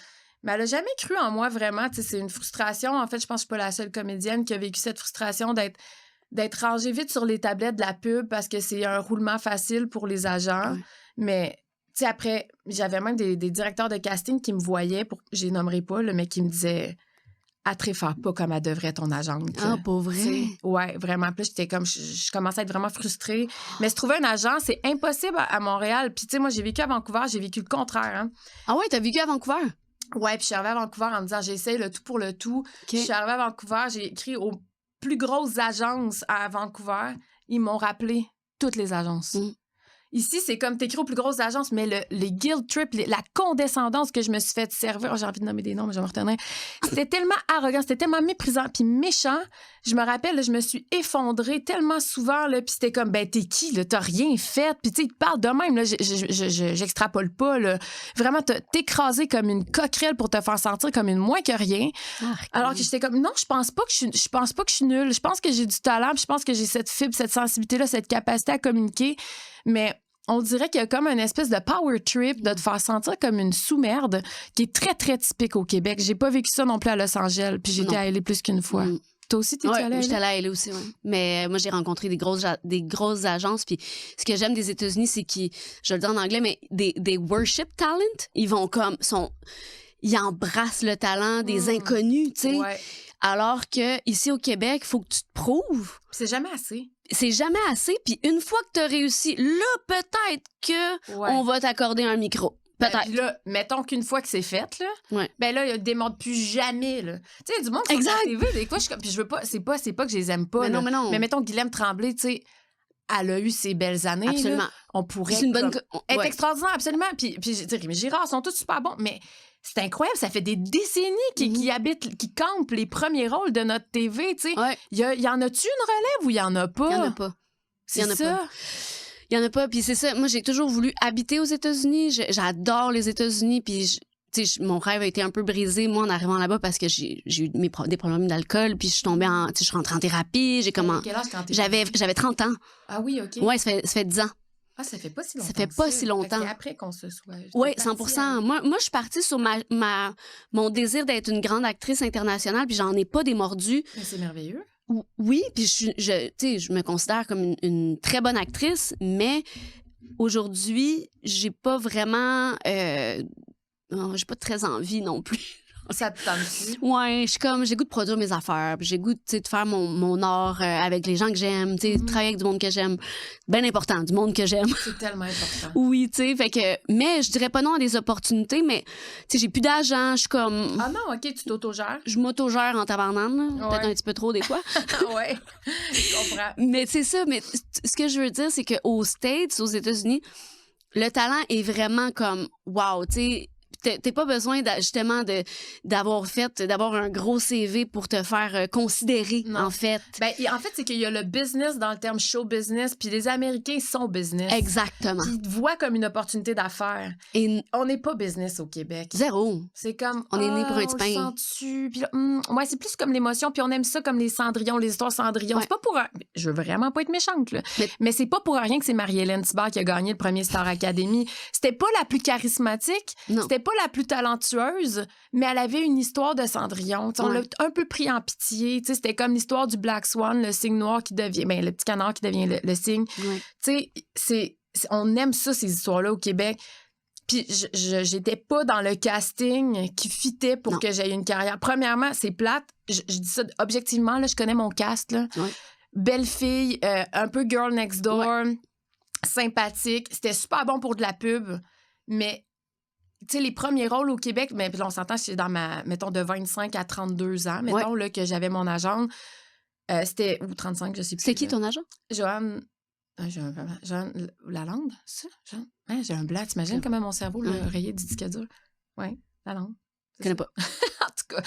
B: Mais elle n'a jamais cru en moi, vraiment. Tu sais, c'est une frustration. En fait, je pense que je ne suis pas la seule comédienne qui a vécu cette frustration d'être rangée vite sur les tablettes de la pub parce que c'est un roulement facile pour les agents. Ouais. Mais... Tu sais, après, j'avais même des directeurs de casting qui me voyaient, je les nommerai pas, là, mais qui me disaient « Elle te réfère pas comme elle devrait, ton agente. »
A: Ah, pas vrai?
B: Ouais, vraiment. Puis j'étais comme... Je commençais à être vraiment frustrée. Mais se trouver un agent, c'est impossible à Montréal. Puis tu sais, moi, j'ai vécu à Vancouver, j'ai vécu le contraire. Hein.
A: Ah ouais, t'as vécu à Vancouver?
B: Ouais, puis je suis arrivée à Vancouver en me disant « J'essaie le tout pour le tout. Okay. » Je suis arrivée à Vancouver, j'ai écrit aux plus grosses agences à Vancouver. Ils m'ont rappelé toutes les agences. Ici, c'est comme t'écris aux plus grosses agences, mais les guilt trips, la condescendance que je me suis fait servir, j'ai envie de nommer des noms, mais je vais me retenir. C'était tellement arrogant, c'était tellement méprisant, puis méchant. Je me rappelle, là, je me suis effondrée tellement souvent, là, puis c'était comme, ben, t'es qui, là? T'as rien fait. Puis, tu sais, ils te parlent de même, là. J'extrapole pas, là. Vraiment, t'écraser comme une coquerelle pour te faire sentir comme une moins que rien. Alors que j'étais comme, non, je pense pas que je suis nulle. Je pense que j'ai du talent, puis je pense que j'ai cette fibre, cette sensibilité-là, cette capacité à communiquer. Mais on dirait qu'il y a comme une espèce de power trip de te faire sentir comme une sous-merde qui est très, très typique au Québec. J'ai pas vécu ça non plus à Los Angeles, puis j'étais à LA plus qu'une fois. Toi aussi, t'es-tu allée à LA?
A: J'étais allée à LA aussi, oui. Mais moi, j'ai rencontré des grosses agences, puis ce que j'aime des États-Unis, c'est qu'ils, je le dis en anglais, mais des worship talent. Ils vont comme... Ils embrassent le talent des inconnus, tu sais. Ouais. Alors que ici au Québec, il faut que tu te prouves.
B: C'est jamais assez.
A: C'est jamais assez. Puis une fois que tu as réussi, là, peut-être que on va t'accorder un micro. Peut-être.
B: Là, mettons qu'une fois que c'est fait, là, ben là, il ne démontre plus jamais, là. Tu sais, il y a du monde sur la TV, des fois, puis je veux pas, c'est pas que je les aime pas,
A: mais non, mais non.
B: Mais mettons Guylaine Tremblay, tu sais, elle a eu ses belles années.
A: Absolument.
B: Là, on pourrait
A: c'est une bonne...
B: être extraordinaire, absolument. Puis je dirais, mais Girard, ils sont tous super bons, mais... C'est incroyable, ça fait des décennies qui habitent, qui campent les premiers rôles de notre TV, tu sais. Y en a-tu une relève ou il y en a pas?
A: Il y en a pas.
B: C'est ça.
A: Il y en a pas, puis c'est ça. Moi, j'ai toujours voulu habiter aux États-Unis. J'adore les États-Unis, puis mon rêve a été un peu brisé, moi, en arrivant là-bas, parce que j'ai eu des problèmes d'alcool, puis je suis tombée je suis rentrée en thérapie. Quel
B: âge quand t'es
A: J'avais 30 ans.
B: Ah oui, OK.
A: Ouais, ça fait 10 ans.
B: Ah, ça fait pas si longtemps.
A: Ça fait pas si longtemps.
B: C'est après qu'on se soit...
A: Oui, 100%. Moi, je suis partie sur mon désir d'être une grande actrice internationale, puis j'en ai pas démordu.
B: Mais c'est merveilleux.
A: Oui, puis je me considère comme une très bonne actrice, mais aujourd'hui, j'ai pas vraiment... j'ai pas très envie non plus.
B: Ça te tente-tu?
A: Ouais, je suis comme, j'ai goût de produire mes affaires, puis j'ai goût, tu sais, de faire mon art avec les gens que j'aime, tu sais, de travailler avec du monde que j'aime. Bien important, du monde que j'aime.
B: C'est tellement important.
A: Oui, tu sais, fait que, mais je dirais pas non à des opportunités, mais, tu sais, j'ai plus d'argent, je suis comme...
B: Ah non, OK, tu t'autogères?
A: Je m'autogère en tabarnane, là,
B: Ouais.
A: peut-être un petit peu trop des fois.
B: Ouais, je comprends.
A: Mais c'est ça, mais ce que je veux dire, c'est qu'aux States, aux États-Unis, le talent est vraiment comme, wow, tu sais, t'as pas besoin justement d'avoir un gros CV pour te faire considérer,
B: Non.
A: en fait.
B: Ben, en fait, c'est qu'il y a le business dans le terme show business, puis les Américains sont business.
A: Exactement.
B: Ils te voient comme une opportunité d'affaires.
A: Et
B: On n'est pas business au Québec.
A: zéro.
B: C'est comme,
A: On est né pour un petit
B: on
A: pain.
B: le sent-tu? Puis là, ouais, c'est plus comme l'émotion, puis on aime ça comme les Cendrillon, les histoires Cendrillon.
A: Ouais.
B: C'est pas pour je veux vraiment pas être méchante, là. Mais c'est pas pour rien que c'est Marie-Hélène Thibert qui a gagné le premier Star Academy. C'était pas la plus charismatique,
A: Non.
B: c'était pas la plus talentueuse, mais elle avait une histoire de Cendrillon. T'sais, on l'a un peu pris en pitié. T'sais, c'était comme l'histoire du Black Swan, le cygne noir qui devient... Ben, le petit canard qui devient le cygne.
A: Ouais.
B: On aime ça, ces histoires-là, au Québec. Puis j'étais pas dans le casting qui fitait pour que j'aie une carrière. Premièrement, c'est plate. Je dis ça objectivement, là, je connais mon cast. Là.
A: Ouais.
B: Belle fille, un peu girl next door, sympathique. C'était super bon pour de la pub, mais... Tu sais, les premiers rôles au Québec, mais on s'entend, c'est dans mettons, de 25 à 32 ans, mettons, là, que j'avais mon agent. C'était, ou 35, je sais plus.
A: C'est qui ton agent?
B: Joanne Lalande, ça? J'ai un blanc, t'imagines comment mon cerveau l'a rayé du disque dur? Oui, Lalande.
A: Je connais pas.
B: En tout cas,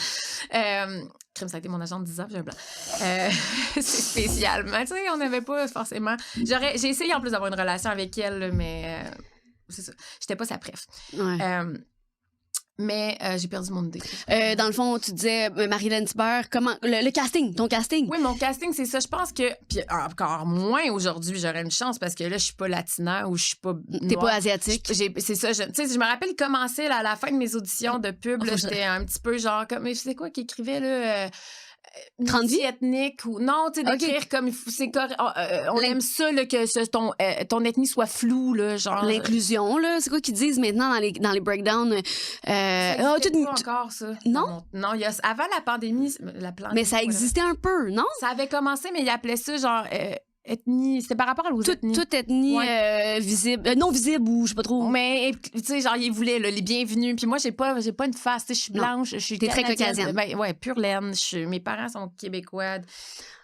B: crime, ça a été mon agent de 10 ans, j'ai un blanc. C'est spécialement, tu sais, on n'avait pas forcément... J'ai essayé en plus d'avoir une relation avec elle, mais... c'est ça. J'étais pas sa préf.
A: Ouais.
B: Mais j'ai perdu mon idée.
A: Dans le fond, tu disais Marie-Hélène Thibert, comment le casting, ton casting.
B: Oui, mon casting, c'est ça. Je pense que, puis encore moins aujourd'hui, j'aurais une chance parce que là, je suis pas latina ou je suis pas noire.
A: T'es pas asiatique.
B: C'est ça. Tu sais, je me rappelle commencer là, à la fin de mes auditions de pub, là, j'étais un petit peu genre comme, mais c'est quoi qui écrivait là?
A: 30 vies
B: ethnique ou non, tu sais, d'écrire comme il faut, c'est on aime ça là, que ton ethnie soit floue là, genre
A: l'inclusion là, c'est quoi qu'ils disent maintenant dans les breakdowns
B: encore ça.
A: Non,
B: il y a avant la pandémie,
A: mais ça existait un peu, non?
B: Ça avait commencé, mais ils appelaient ça genre ethnie, c'était par rapport aux ethnies.
A: Toute ethnie visible, non visible ou je sais pas trop.
B: Mais tu sais, genre ils voulaient là, les bienvenus. Puis moi j'ai pas une face, tu sais, je suis blanche, je suis
A: très caucasienne.
B: Ben, ouais, pure laine. Mes parents sont québécois. Tu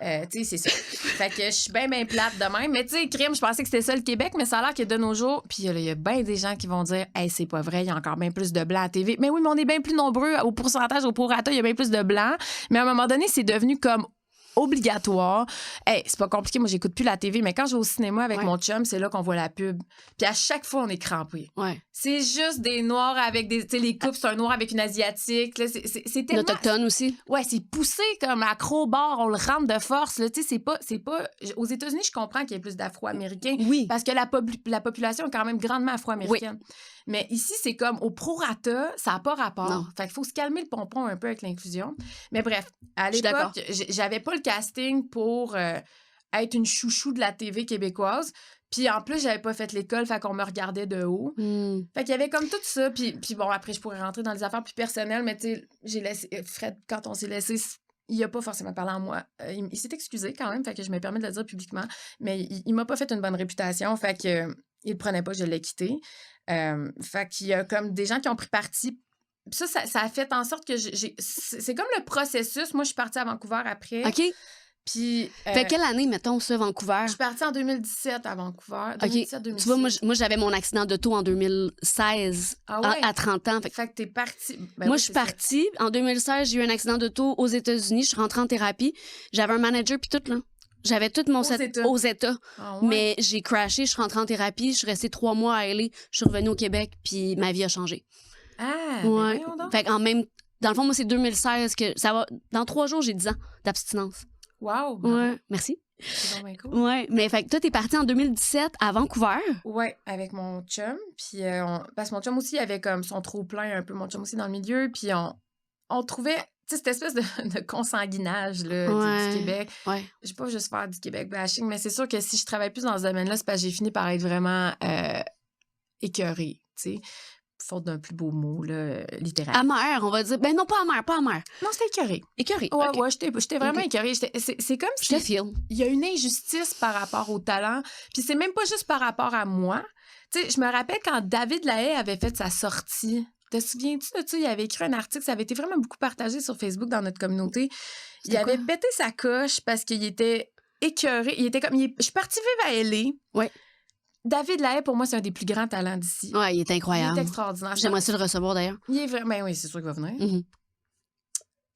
B: sais, c'est ça. Fait que je suis bien plate de même. Mais tu sais, crime, je pensais que c'était ça le Québec, mais ça a l'air que de nos jours, puis il y a bien des gens qui vont dire, hey, c'est pas vrai, il y a encore bien plus de blancs à TV. Mais oui, mais on est bien plus nombreux au pourcentage, au prorata, il y a bien plus de blancs. Mais à un moment donné, c'est devenu comme obligatoire. Hey, c'est pas compliqué, moi j'écoute plus la TV, mais quand je vais au cinéma avec mon chum, c'est là qu'on voit la pub. Puis à chaque fois, on est crampé.
A: Ouais.
B: C'est juste des noirs avec des... Tu sais, les couples, c'est un noir avec une asiatique. Là, c'est tellement...
A: Autochtone aussi.
B: Ouais, c'est poussé comme acrobat, on le rentre de force. Là, tu sais, c'est pas... Aux États-Unis, je comprends qu'il y ait plus d'Afro-Américains.
A: Oui.
B: Parce que la population est quand même grandement afro-américaine. Oui. Mais ici, c'est comme au prorata, ça n'a pas rapport.
A: Non.
B: Fait qu'il faut se calmer le pompon un peu avec l'inclusion. Mais bref, à l'époque, j'avais pas le casting pour être une chouchou de la TV québécoise. Puis en plus, j'avais pas fait l'école, fait qu'on me regardait de haut. Fait qu'il y avait comme tout ça. Puis bon, après, je pourrais rentrer dans les affaires plus personnelles, mais tu sais, j'ai laissé... Fred, quand on s'est laissé... Il a pas forcément parlé en moi. Il s'est excusé quand même, fait que je me permets de le dire publiquement. Mais il m'a pas fait une bonne réputation, fait que il le prenait pas, je l'ai quitté. Fait qu'il y a comme des gens qui ont pris parti. Ça a fait en sorte que c'est comme le processus. Moi, je suis partie à Vancouver après.
A: OK.
B: Puis...
A: Fait quelle année, mettons, ça, Vancouver?
B: Je suis partie en 2017 à Vancouver.
A: 2017-2018. Tu vois, moi, j'avais mon accident d'auto en 2016, à 30 ans.
B: Fait que t'es partie...
A: Moi, je suis partie. En 2016, j'ai eu un accident d'auto aux États-Unis. Je suis rentrée en thérapie. J'avais un manager puis tout, là. J'avais tout mon set aux États.
B: Ah ouais.
A: Mais j'ai crashé, je suis rentrée en thérapie. Je suis restée 3 mois à LA. Je suis revenue au Québec, puis ma vie a changé.
B: Ah,
A: ouais.
B: Ben
A: fait qu'en même... Dans le fond, moi, c'est 2016 que ça va... Dans 3 jours, j'ai 10 ans d'abstinence.
B: Wow!
A: Ouais, merci.
B: C'est bien cool.
A: Ouais, mais fait que toi, t'es partie en 2017 à Vancouver.
B: Ouais, avec mon chum. Puis, parce que mon chum aussi avait comme son trop-plein un peu. Mon chum aussi dans le milieu. Puis, on trouvait, tu sais, cette espèce de consanguinage là, du Québec.
A: Ouais.
B: Je vais pas juste faire du Québec bashing, mais c'est sûr que si je travaille plus dans ce domaine-là, c'est parce que j'ai fini par être vraiment écœurée, tu sais. faute d'un plus beau mot, là, littéraire.
A: Amer, on va dire. Ben non, pas amer.
B: Non, c'était écœuré.
A: Écœuré.
B: Ouais,
A: OK.
B: ouais, j'étais vraiment écœurée. C'est comme
A: Je te
B: si
A: file.
B: il y a une injustice par rapport au talent. Puis c'est même pas juste par rapport à moi. Tu sais, je me rappelle quand David Lahaye avait fait sa sortie. Te souviens-tu de ça? Il avait écrit un article, ça avait été vraiment beaucoup partagé sur Facebook dans notre communauté. Il avait pété sa coche parce qu'il était écœuré. Il était comme... Je suis partie vivre à L.A.
A: Ouais.
B: David Lahaye, pour moi, c'est un des plus grands talents d'ici.
A: Ouais, il est incroyable.
B: Il est extraordinaire.
A: J'aimerais ça le recevoir, d'ailleurs.
B: Il est vraiment... Ben oui, c'est sûr qu'il va venir.
A: Mm-hmm.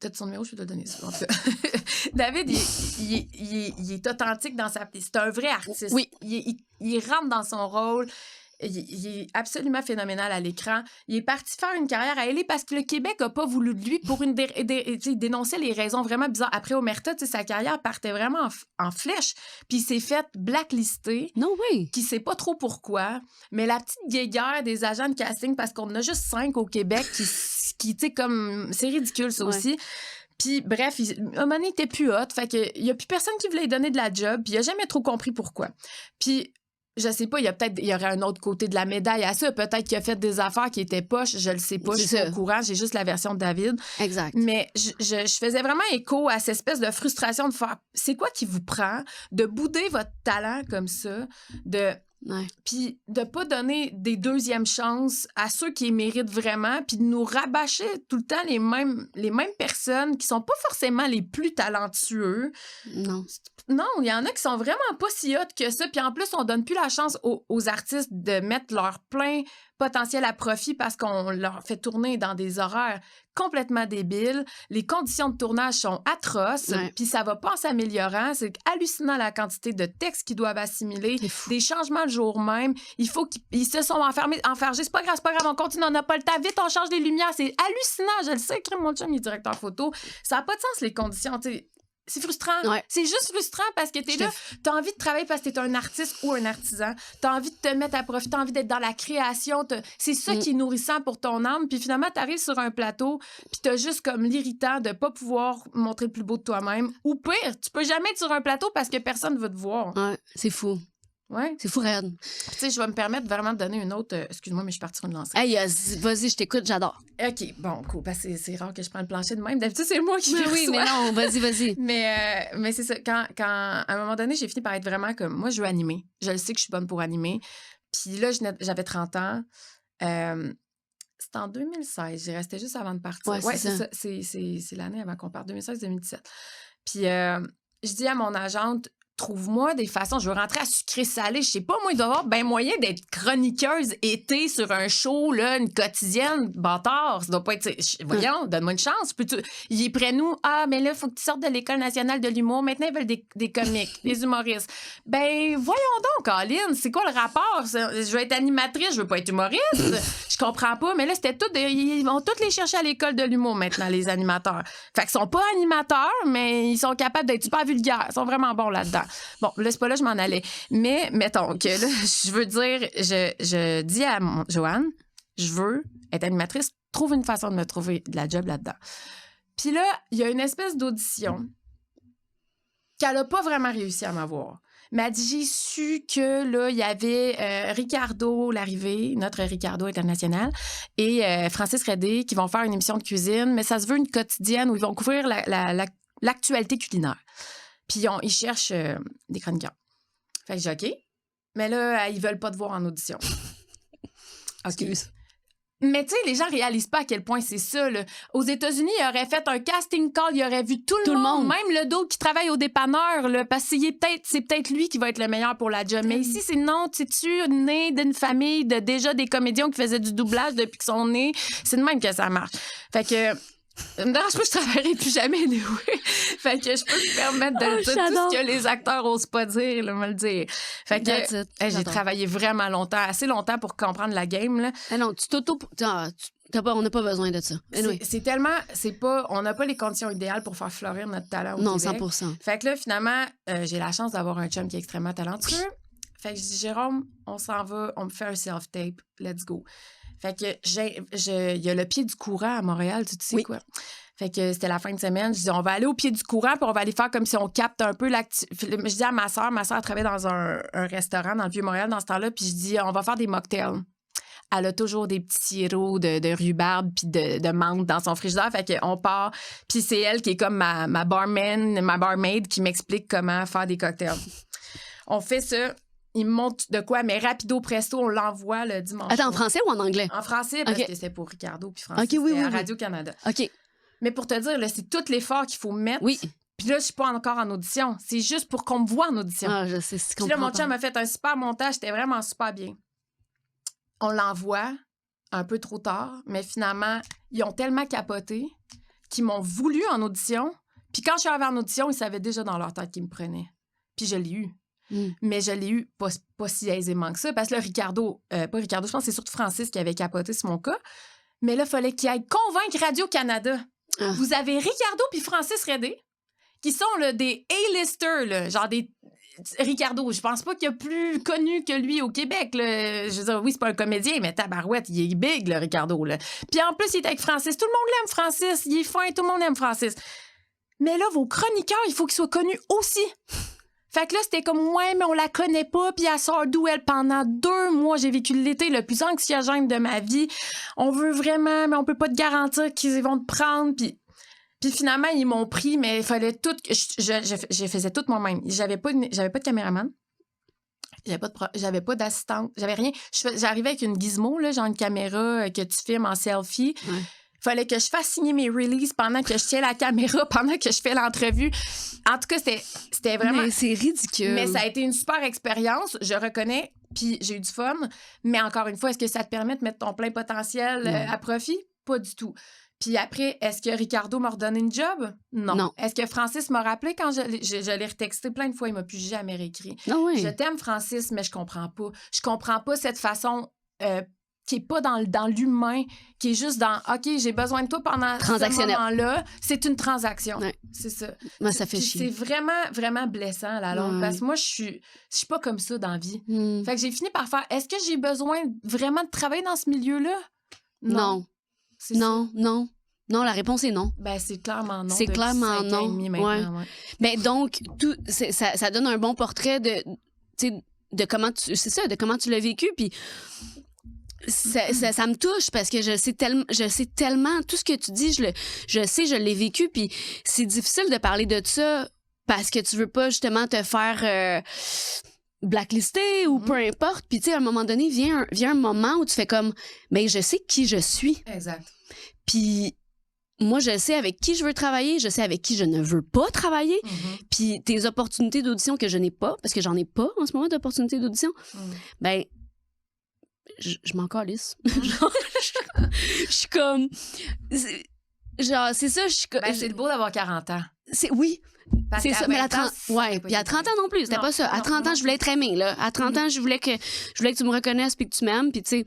B: Peut-être son numéro, je vais te le donner ça. En tout cas. David, il est authentique dans sa... C'est un vrai artiste.
A: Oui.
B: Il rentre dans son rôle. Il est absolument phénoménal à l'écran. Il est parti faire une carrière à LA parce que le Québec n'a pas voulu de lui pour une... il dénonçait les raisons vraiment bizarres. Après Omerta, sa carrière partait vraiment en flèche. Puis il s'est fait blacklister.
A: No way.
B: Qui sait pas trop pourquoi. Mais la petite guéguerre des agents de casting, parce qu'on en a juste 5 au Québec qui tu sais, comme... C'est ridicule, ça aussi. Puis, bref, à un moment donné, il était plus hot. Fait que il y a plus personne qui voulait lui donner de la job. Puis il a jamais trop compris pourquoi. Puis... Je sais pas, il y aurait un autre côté de la médaille à ça. Peut-être qu'il a fait des affaires qui étaient poches, je le sais pas, je suis pas au courant, j'ai juste la version de David.
A: Exact.
B: Mais je faisais vraiment écho à cette espèce de frustration de faire, c'est quoi qui vous prend de bouder votre talent comme ça, puis de pas donner des deuxièmes chances à ceux qui les méritent vraiment, puis de nous rabâcher tout le temps les mêmes personnes qui sont pas forcément les plus talentueux. Non, il y en a qui sont vraiment pas si hot que ça. Puis en plus, on donne plus la chance aux artistes de mettre leur plein potentiel à profit parce qu'on leur fait tourner dans des horaires complètement débiles. Les conditions de tournage sont atroces. Puis ça va pas en s'améliorant. C'est hallucinant la quantité de textes qu'ils doivent assimiler. Des changements le jour même. Il faut qu'ils se sont enfargés. C'est pas grave, on continue, on n'a pas le temps. Vite, on change les lumières. C'est hallucinant. Je le sais, mon chum, il est directeur photo. Ça n'a pas de sens, les conditions. T'sais, c'est frustrant. C'est juste frustrant parce que t'es là, t'as envie de travailler parce que t'es un artiste ou un artisan. T'as envie de te mettre à profit, t'as envie d'être dans la création. C'est ça qui est nourrissant pour ton âme. Puis finalement, t'arrives sur un plateau puis t'as juste comme l'irritant de pas pouvoir montrer le plus beau de toi-même. Ou pire, tu peux jamais être sur un plateau parce que personne veut te voir.
A: Ouais, c'est fou.
B: Ouais.
A: C'est fou, raide.
B: Tu sais, je vais me permettre vraiment de donner une autre... excuse-moi, mais je suis partie sur une lancée.
A: Hey, vas-y, je t'écoute, j'adore.
B: OK, bon, cool. Parce que c'est rare que je prenne le plancher de même. D'habitude, c'est moi qui le reçois.
A: Oui, mais non, vas-y.
B: mais c'est ça. Quand, à un moment donné, j'ai fini par être vraiment comme... Moi, je veux animer. Je le sais que je suis bonne pour animer. Puis là, j'avais 30 ans. C'était en 2016. J'ai resté juste avant de partir.
A: Ouais, c'est ça.
B: C'est l'année avant qu'on parte, 2016-2017. Puis je dis à mon agente... Trouve-moi des façons. Je veux rentrer à sucré-salé. Je sais pas, moi, il doit y avoir bien moyen d'être chroniqueuse été sur un show, là, une quotidienne. Bâtard, ça doit pas être... Voyons, donne-moi une chance. Il est près nous. Ah, mais là, il faut que tu sortes de l'École nationale de l'humour. Maintenant, ils veulent des comiques, des humoristes. Ben, voyons donc, Aline, c'est quoi le rapport? Je veux être animatrice, je veux pas être humoriste. Je comprends pas. Mais là, c'était tout... Ils vont tous les chercher à l'École de l'humour, maintenant, les animateurs. Fait qu'ils sont pas animateurs, mais ils sont capables d'être super vulgaires. Ils sont vraiment bons là-dedans. Bon, là, c'est pas là que je m'en allais. Mais, mettons que là, je veux dire, je dis à Joanne, je veux être animatrice, trouve une façon de me trouver de la job là-dedans. Puis là, il y a une espèce d'audition qu'elle a pas vraiment réussi à m'avoir. Mais elle dit, j'ai su que là, il y avait Ricardo Larrivée, notre Ricardo international, et Francis Redé qui vont faire une émission de cuisine, mais ça se veut une quotidienne où ils vont couvrir l'actualité culinaire. Puis ils cherchent des chroniqueurs. Fait que j'ai OK. Mais là, ils veulent pas te voir en audition. OK. Mais tu sais, les gens réalisent pas à quel point c'est ça. Là. Aux États-Unis, ils auraient fait un casting call, ils auraient vu tout le monde, même le dos qui travaille au dépanneur, là, parce que c'est peut-être lui qui va être le meilleur pour la job. Mais ici, c'est non, tu né d'une famille de déjà des comédiens qui faisaient du doublage depuis qu'ils sont nés. C'est de même que ça marche. Fait que... Ça me dérange pas, je travaillerai plus jamais, anyway. Fait que je peux me permettre de dire tout ce que les acteurs osent pas dire, là, me le dire. Fait que j'ai travaillé vraiment longtemps, assez longtemps pour comprendre la game, là.
A: Ah non, on n'a pas besoin de ça. Anyway.
B: C'est tellement... on n'a pas les conditions idéales pour faire fleurir notre talent au Québec.
A: 100%.
B: Fait que là, finalement, j'ai la chance d'avoir un chum qui est extrêmement talentueux. Fait que je dis, Jérôme, on s'en va, on me fait un self-tape, let's go. Fait que il y a le pied du courant à Montréal, tu sais quoi. Fait que c'était la fin de semaine. Je dis, on va aller au pied du courant, puis on va aller faire comme si on capte un peu Je dis à ma soeur travaillait dans un restaurant dans le Vieux-Montréal dans ce temps-là, puis je dis, on va faire des mocktails. elle a toujours des petits sirops de rhubarbe puis de menthe dans son frigidaire. Fait qu'on part, puis c'est elle qui est comme ma barmaid qui m'explique comment faire des cocktails. On fait ça. Il me montre de quoi, mais rapido presto, on l'envoie le dimanche.
A: Attends, en français ou en anglais?
B: En français, parce que c'est pour Ricardo puis Francis.
A: OK, oui,
B: à Radio-Canada.
A: OK.
B: Mais pour te dire, là, c'est tout l'effort qu'il faut mettre.
A: Oui.
B: Puis là, je suis pas encore en audition. C'est juste pour qu'on me voit en audition.
A: Ah, je sais ce qu'on
B: Puis là, mon chum m'a fait un super montage. C'était vraiment super bien. On l'envoie un peu trop tard, mais finalement, ils ont tellement capoté qu'ils m'ont voulu en audition. Puis quand je suis arrivée en audition, ils savaient déjà dans leur tête qu'ils me prenaient. Puis je l'ai eu. Mais je l'ai eu pas si aisément que ça. Parce que là, pas Ricardo, je pense que c'est surtout Francis qui avait capoté sur mon cas. Mais là, il fallait qu'il aille convaincre Radio-Canada. Ah. Vous avez Ricardo puis Francis Redé, qui sont là, des A-listers, là, genre des... Ricardo, je pense pas qu'il y a plus connu que lui au Québec. Là. Je veux dire, oui, c'est pas un comédien, mais tabarouette, il est big, le Ricardo. Là. Puis en plus, il est avec Francis. Tout le monde l'aime, Francis. Il est fin, tout le monde aime Francis. Mais là, vos chroniqueurs, il faut qu'ils soient connus aussi. Fait que là, c'était comme, ouais, mais on la connaît pas, puis elle sort d'où elle? Pendant 2 mois, j'ai vécu l'été le plus anxiogène de ma vie. On veut vraiment, mais on peut pas te garantir qu'ils vont te prendre, puis finalement, ils m'ont pris, mais il fallait tout... Je faisais tout moi-même. J'avais pas de caméraman. J'avais pas d'assistante. J'avais rien. J'arrivais avec une gizmo, là, genre une caméra que tu filmes en selfie. Ouais. Fallait que je fasse signer mes releases pendant que je tiens la caméra, pendant que je fais l'entrevue. En tout cas, c'était vraiment...
A: Mais c'est ridicule.
B: Mais ça a été une super expérience, je reconnais, puis j'ai eu du fun. Mais encore une fois, est-ce que ça te permet de mettre ton plein potentiel à profit? Pas du tout. Puis après, est-ce que Ricardo m'a redonné une job? Non. Est-ce que Francis m'a rappelé quand je l'ai retexté plein de fois, il m'a plus jamais réécrit.
A: Oh oui.
B: Je t'aime, Francis, mais je comprends pas. Je comprends pas cette façon... qui est pas dans l'humain, qui est juste dans « OK, j'ai besoin de toi pendant ce moment-là », c'est une transaction. Ouais. C'est ça.
A: Moi, ça fait chier.
B: C'est vraiment, vraiment blessant à la longue, parce que moi, je suis pas comme ça dans la vie. Fait que j'ai fini par faire « Est-ce que j'ai besoin vraiment de travailler dans ce milieu-là? »
A: Non. Non, la réponse est non.
B: Ben, c'est clairement non.
A: C'est clairement non.
B: Ouais.
A: Ben, donc, ça donne un bon portrait de comment tu l'as vécu, puis ça me touche parce que je sais tellement tout ce que tu dis, je l'ai vécu, puis c'est difficile de parler de ça parce que tu veux pas justement te faire blacklister ou peu importe, puis tu sais, à un moment donné vient un moment où tu fais comme ben je sais qui je suis.
B: Exact.
A: Puis moi, je sais avec qui je veux travailler, je sais avec qui je ne veux pas travailler. Puis tes opportunités d'audition que je n'ai pas, parce que j'en ai pas en ce moment d'opportunités d'audition, ben je m'en calisse. Je suis comme... Genre, c'est ça, je suis comme...
B: Ben, c'est le beau d'avoir 40 ans.
A: Oui, c'est ça. Mais à 30... Ouais, puis à 30 ans non plus, c'était pas ça. À 30 ans, je voulais être aimée, là. À 30 ans, je voulais que tu me reconnaisses puis que tu m'aimes, puis tu sais...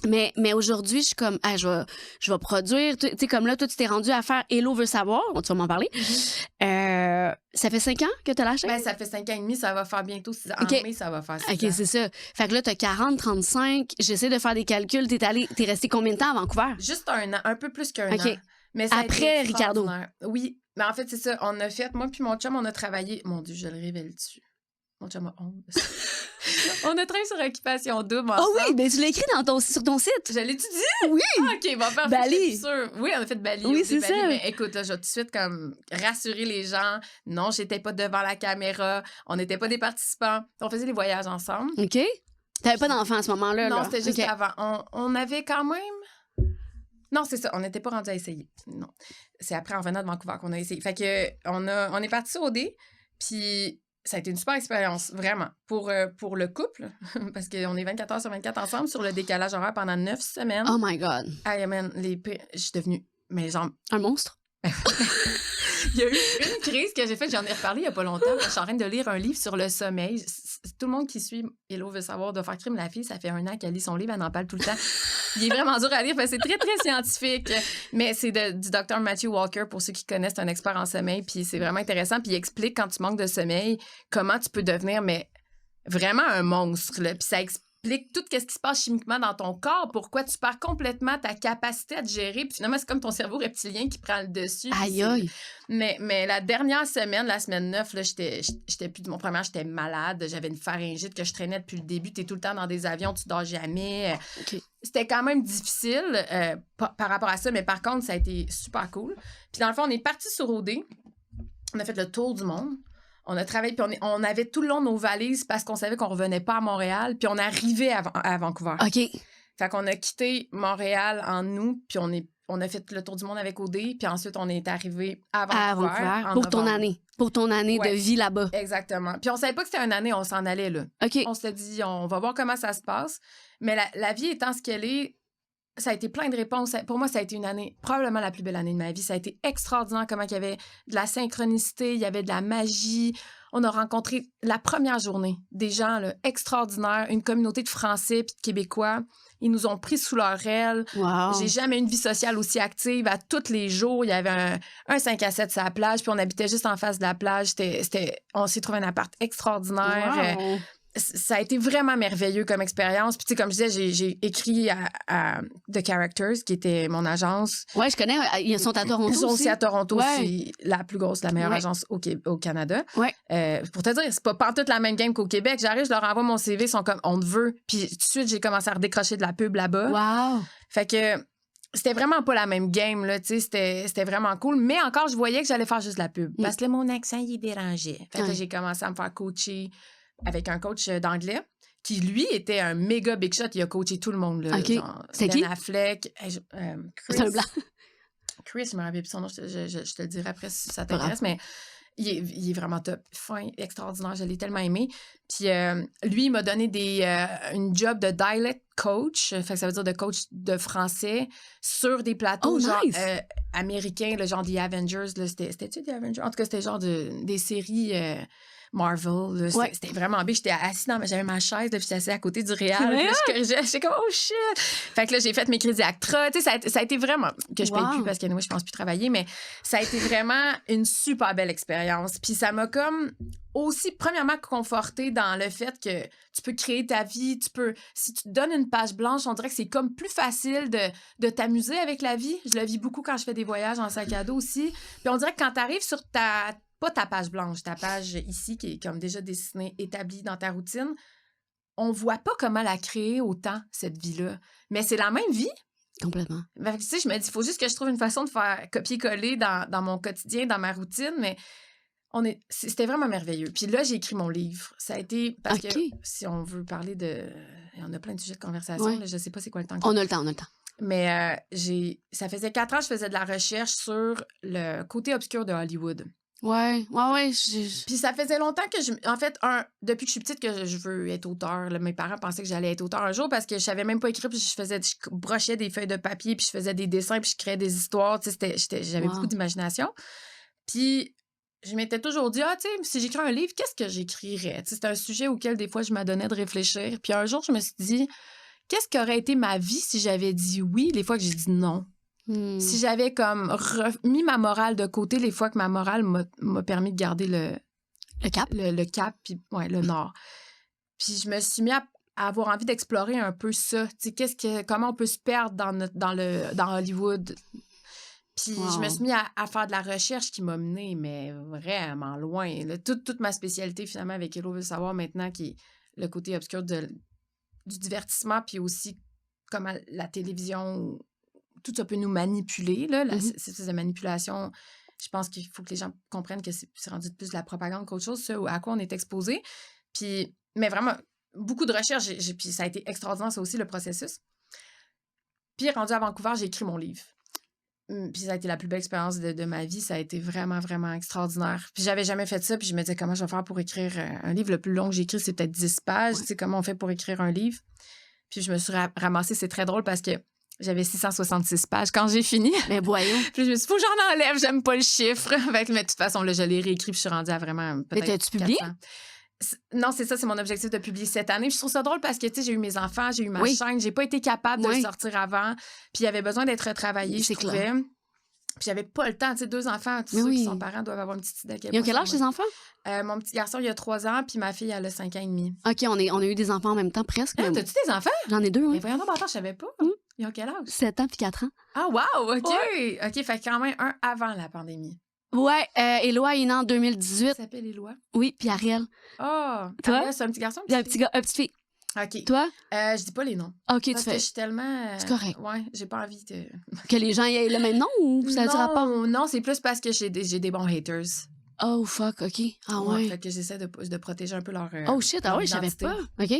A: Mais aujourd'hui, je suis comme, je vais produire. Tu sais, comme là, toi, tu t'es rendu à faire Hello veut savoir. Tu vas m'en parler. Ça fait 5 ans que tu as lâché?
B: Ben, ça fait 5 ans et demi. Ça va faire bientôt 6 ans. En mai, ça va faire 6 ans.
A: OK, c'est ça. Fait que là, tu as 40, 35. J'essaie de faire des calculs. T'es resté combien de temps à Vancouver?
B: Juste 1 an. Un peu plus qu'1 an. Mais ça
A: après Ricardo?
B: Oui. Mais en fait, c'est ça. On a fait... Moi puis mon chum, on a travaillé... Mon Dieu, je le révèle dessus. Mon chum a honte. On a travaillé sur Occupation Double ensemble.
A: Oh oui, mais tu l'as écrit sur ton site.
B: Je l'ai-tu dit?
A: Oui.
B: Ah, OK, on va faire
A: Bali.
B: sûr. Oui, on a fait Bali.
A: Oui, c'est
B: Bali,
A: ça.
B: Mais écoute, là, je vais tout de suite comme rassurer les gens. Non, j'étais pas devant la caméra. On n'était pas des participants. On faisait les voyages ensemble.
A: OK. T'avais pas d'enfant à ce moment-là?
B: Non, c'était juste avant. On avait quand même... Non, c'est ça. On n'était pas rendu à essayer. Non. C'est après, en venant de Vancouver, qu'on a essayé. Fait que on est parti au dé, puis... Ça a été une super expérience, vraiment, pour le couple, parce qu'on est 24 heures sur 24 ensemble sur le décalage horaire pendant 9 semaines.
A: Oh my God!
B: Ah, man, je suis devenue, mais genre...
A: Un monstre?
B: Il y a eu une crise que j'ai faite, j'en ai reparlé il n'y a pas longtemps. Je suis en train de lire un livre sur le sommeil. Tout le monde qui suit Hello veut savoir de faire crime la fille, ça fait 1 an qu'elle lit son livre, elle en parle tout le temps. Il est vraiment dur à lire parce que c'est très, très scientifique. Mais c'est du Dr. Matthew Walker, pour ceux qui connaissent, c'est un expert en sommeil, puis c'est vraiment intéressant. Puis il explique, quand tu manques de sommeil, comment tu peux devenir, mais vraiment un monstre. Là. Puis ça explique explique tout ce qui se passe chimiquement dans ton corps, pourquoi tu perds complètement ta capacité à te gérer. Puis finalement, c'est comme ton cerveau reptilien qui prend le dessus.
A: Aïe, aïe.
B: Mais la dernière semaine, la semaine 9, là, j'étais plus de mon premier, j'étais malade. J'avais une pharyngite que je traînais depuis le début. T'es tout le temps dans des avions, tu dors jamais.
A: OK.
B: C'était quand même difficile par rapport à ça, mais par contre, ça a été super cool. Puis dans le fond, on est parti sur OD. On a fait le tour du monde. On a travaillé, puis on avait tout le long nos valises parce qu'on savait qu'on revenait pas à Montréal, puis on arrivait à Vancouver.
A: OK.
B: Fait qu'on a quitté Montréal en août, puis on a fait le tour du monde avec OD, puis ensuite on est arrivé à Vancouver.
A: Pour ton année. Pour ton année de vie là-bas.
B: Exactement. Puis on savait pas que c'était une année, on s'en allait là.
A: OK.
B: On s'est dit, on va voir comment ça se passe. Mais la vie étant ce qu'elle est, ça a été plein de réponses. Pour moi, ça a été une année, probablement la plus belle année de ma vie. Ça a été extraordinaire comment il y avait de la synchronicité, il y avait de la magie. On a rencontré la première journée des gens là, extraordinaires, une communauté de Français puis de Québécois. Ils nous ont pris sous leur aile.
A: Wow.
B: J'ai jamais eu une vie sociale aussi active. À tous les jours, il y avait un 5 à 7 sur la plage, puis on habitait juste en face de la plage. On s'est trouvé un appart extraordinaire.
A: Wow.
B: Ça a été vraiment merveilleux comme expérience. Puis, tu sais, comme je disais, j'ai écrit à The Characters, qui était mon agence.
A: Ouais, je connais. Ils sont à Toronto.
B: Ils sont aussi à Toronto.
A: Ouais.
B: C'est la plus grosse, la meilleure agence au Canada.
A: Ouais.
B: Pour te dire, c'est pas pantoute la même game qu'au Québec. J'arrive, je leur envoie mon CV, ils sont comme, on te veut. Puis, tout de suite, j'ai commencé à redécrocher de la pub là-bas.
A: Wow.
B: Fait que c'était vraiment pas la même game, là, tu sais, c'était vraiment cool. Mais encore, je voyais que j'allais faire juste la pub. Parce que là, mon accent, il dérangeait. Fait que j'ai commencé à me faire coacher avec un coach d'anglais qui, lui, était un méga big shot. Il a coaché tout le monde. Là,
A: OK. C'est qui?
B: Ben Affleck, Chris.
A: C'est un blanc.
B: Chris, je me rappelle plus son nom. Je te le dirai après si ça t'intéresse, mais il est vraiment top. Fin, extraordinaire. Je l'ai tellement aimé. Puis lui, il m'a donné une job de dialect coach. Fait que ça veut dire de coach de français sur des plateaux genre
A: nice.
B: américains, le genre des Avengers. C'était-tu des Avengers? En tout cas, c'était genre des séries... Marvel, là, c'était vraiment bien. J'étais assise j'avais ma chaise, puis j'étais assise à côté du réal. Puis là, je corrigeais, j'étais comme, oh shit! Fait que là, j'ai fait mes crédits ACTRA. Tu sais, ça a été vraiment, que je paye plus parce que moi, je pense plus travailler, mais ça a été vraiment une super belle expérience. Puis ça m'a comme aussi, premièrement, confortée dans le fait que tu peux créer ta vie, si tu te donnes une page blanche, on dirait que c'est comme plus facile de t'amuser avec la vie. Je le vis beaucoup quand je fais des voyages en sac à dos aussi. Puis on dirait que quand t'arrives sur pas ta page blanche, ta page ici qui est comme déjà dessinée, établie dans ta routine, on voit pas comment la créer autant, cette vie-là. Mais c'est la même vie.
A: Complètement.
B: Tu sais, je me dis, il faut juste que je trouve une façon de faire copier-coller dans mon quotidien, dans ma routine, mais c'était vraiment merveilleux. Puis là, j'ai écrit mon livre. Ça a été, parce que si on veut parler on a plein de sujets de conversation, là, je sais pas c'est quoi le temps.
A: On a le temps.
B: Mais ça faisait 4 ans que je faisais de la recherche sur le côté obscur de Hollywood.
A: Ouais.
B: Puis ça faisait longtemps que en fait, depuis que je suis petite, que je veux être auteur. Là, mes parents pensaient que j'allais être auteur un jour parce que je savais même pas écrire, puis je brochais des feuilles de papier, puis je faisais des dessins, puis je créais des histoires. Tu sais, j'avais beaucoup d'imagination. Puis je m'étais toujours dit, tu sais, si j'écris un livre, qu'est-ce que j'écrirais? Tu sais, c'était un sujet auquel des fois je m'adonnais de réfléchir. Puis un jour, je me suis dit, qu'est-ce qu'aurait été ma vie si j'avais dit oui les fois que j'ai dit non? Si j'avais comme mis ma morale de côté les fois que ma morale m'a permis de garder le cap, le cap, puis le nord. Puis je me suis mis à avoir envie d'explorer un peu ça. Tu sais, comment on peut se perdre dans Hollywood. Puis je me suis mis à faire de la recherche qui m'a menée, mais vraiment loin. Là, toute ma spécialité, finalement, avec Hello veut savoir maintenant, qui est le côté obscur du divertissement, puis aussi comment la télévision... Tout ça peut nous manipuler, là, cette de manipulation. Je pense qu'il faut que les gens comprennent que c'est rendu plus de la propagande qu'autre chose, ça, à quoi on est exposé. Mais vraiment, beaucoup de recherches, puis ça a été extraordinaire, ça aussi, le processus. Puis, rendu à Vancouver, j'ai écrit mon livre. Puis ça a été la plus belle expérience de ma vie. Ça a été vraiment, vraiment extraordinaire. Puis j'avais jamais fait ça, puis je me disais, comment je vais faire pour écrire un livre? Le plus long que j'ai écrit, c'est peut-être 10 pages. Tu sais, comment on fait pour écrire un livre? Puis je me suis ramassée, c'est très drôle parce que j'avais 666 pages quand j'ai fini.
A: Mais voyons.
B: Puis je me suis dit, faut que j'en enlève, j'aime pas le chiffre. Mais de toute façon, là, je l'ai réécrit, puis je suis rendue à vraiment peut-être.
A: Mais t'as-tu publié?
B: Non, c'est ça, c'est mon objectif de publier cette année. Puis je trouve ça drôle parce que, tu sais, j'ai eu mes enfants, j'ai eu ma chaîne, j'ai pas été capable de le sortir avant. Puis il y avait besoin d'être retravaillé, je trouvais. Puis j'avais pas le temps, tu sais, 2 enfants, tous
A: Mais
B: ceux qui
A: oui.
B: sont parents doivent avoir une petite idée à quel
A: Ils ont
B: point
A: quel
B: c'est
A: âge, tes enfants?
B: Mon petit garçon, il a 3 ans, puis ma fille, elle a 5 ans et demi.
A: OK, on a eu des enfants en même temps, presque.
B: Ah,
A: Mais
B: t'as-tu des enfants?
A: j'en ai 2,
B: Mais
A: oui.
B: voyons donc, attends, je savais pas.
A: Mm.
B: Ils ont quel âge?
A: 7 ans puis 4 ans.
B: Ah, wow! OK!
A: Ouais.
B: OK, fait quand même un avant la pandémie.
A: Ouais, Éloi est né en
B: Il
A: 2018.
B: s'appelle Éloi.
A: Oui, puis Ariel.
B: Ah!
A: Toi?
B: Ariel, c'est un petit garçon?
A: Puis un petit gars, une petite fille.
B: OK.
A: Toi?
B: Je dis pas les noms.
A: OK, tu
B: Parce que
A: fais
B: je suis tellement...
A: C'est correct.
B: Ouais, j'ai pas envie de...
A: que les gens aient le même nom ou ça a du rapport?
B: Non, c'est plus parce que j'ai des bons haters.
A: Oh, fuck, OK. Ah ouais.
B: Fait que j'essaie de protéger un peu leur
A: Oh shit, ah
B: leur
A: ouais, je savais
B: identité.
A: pas. OK.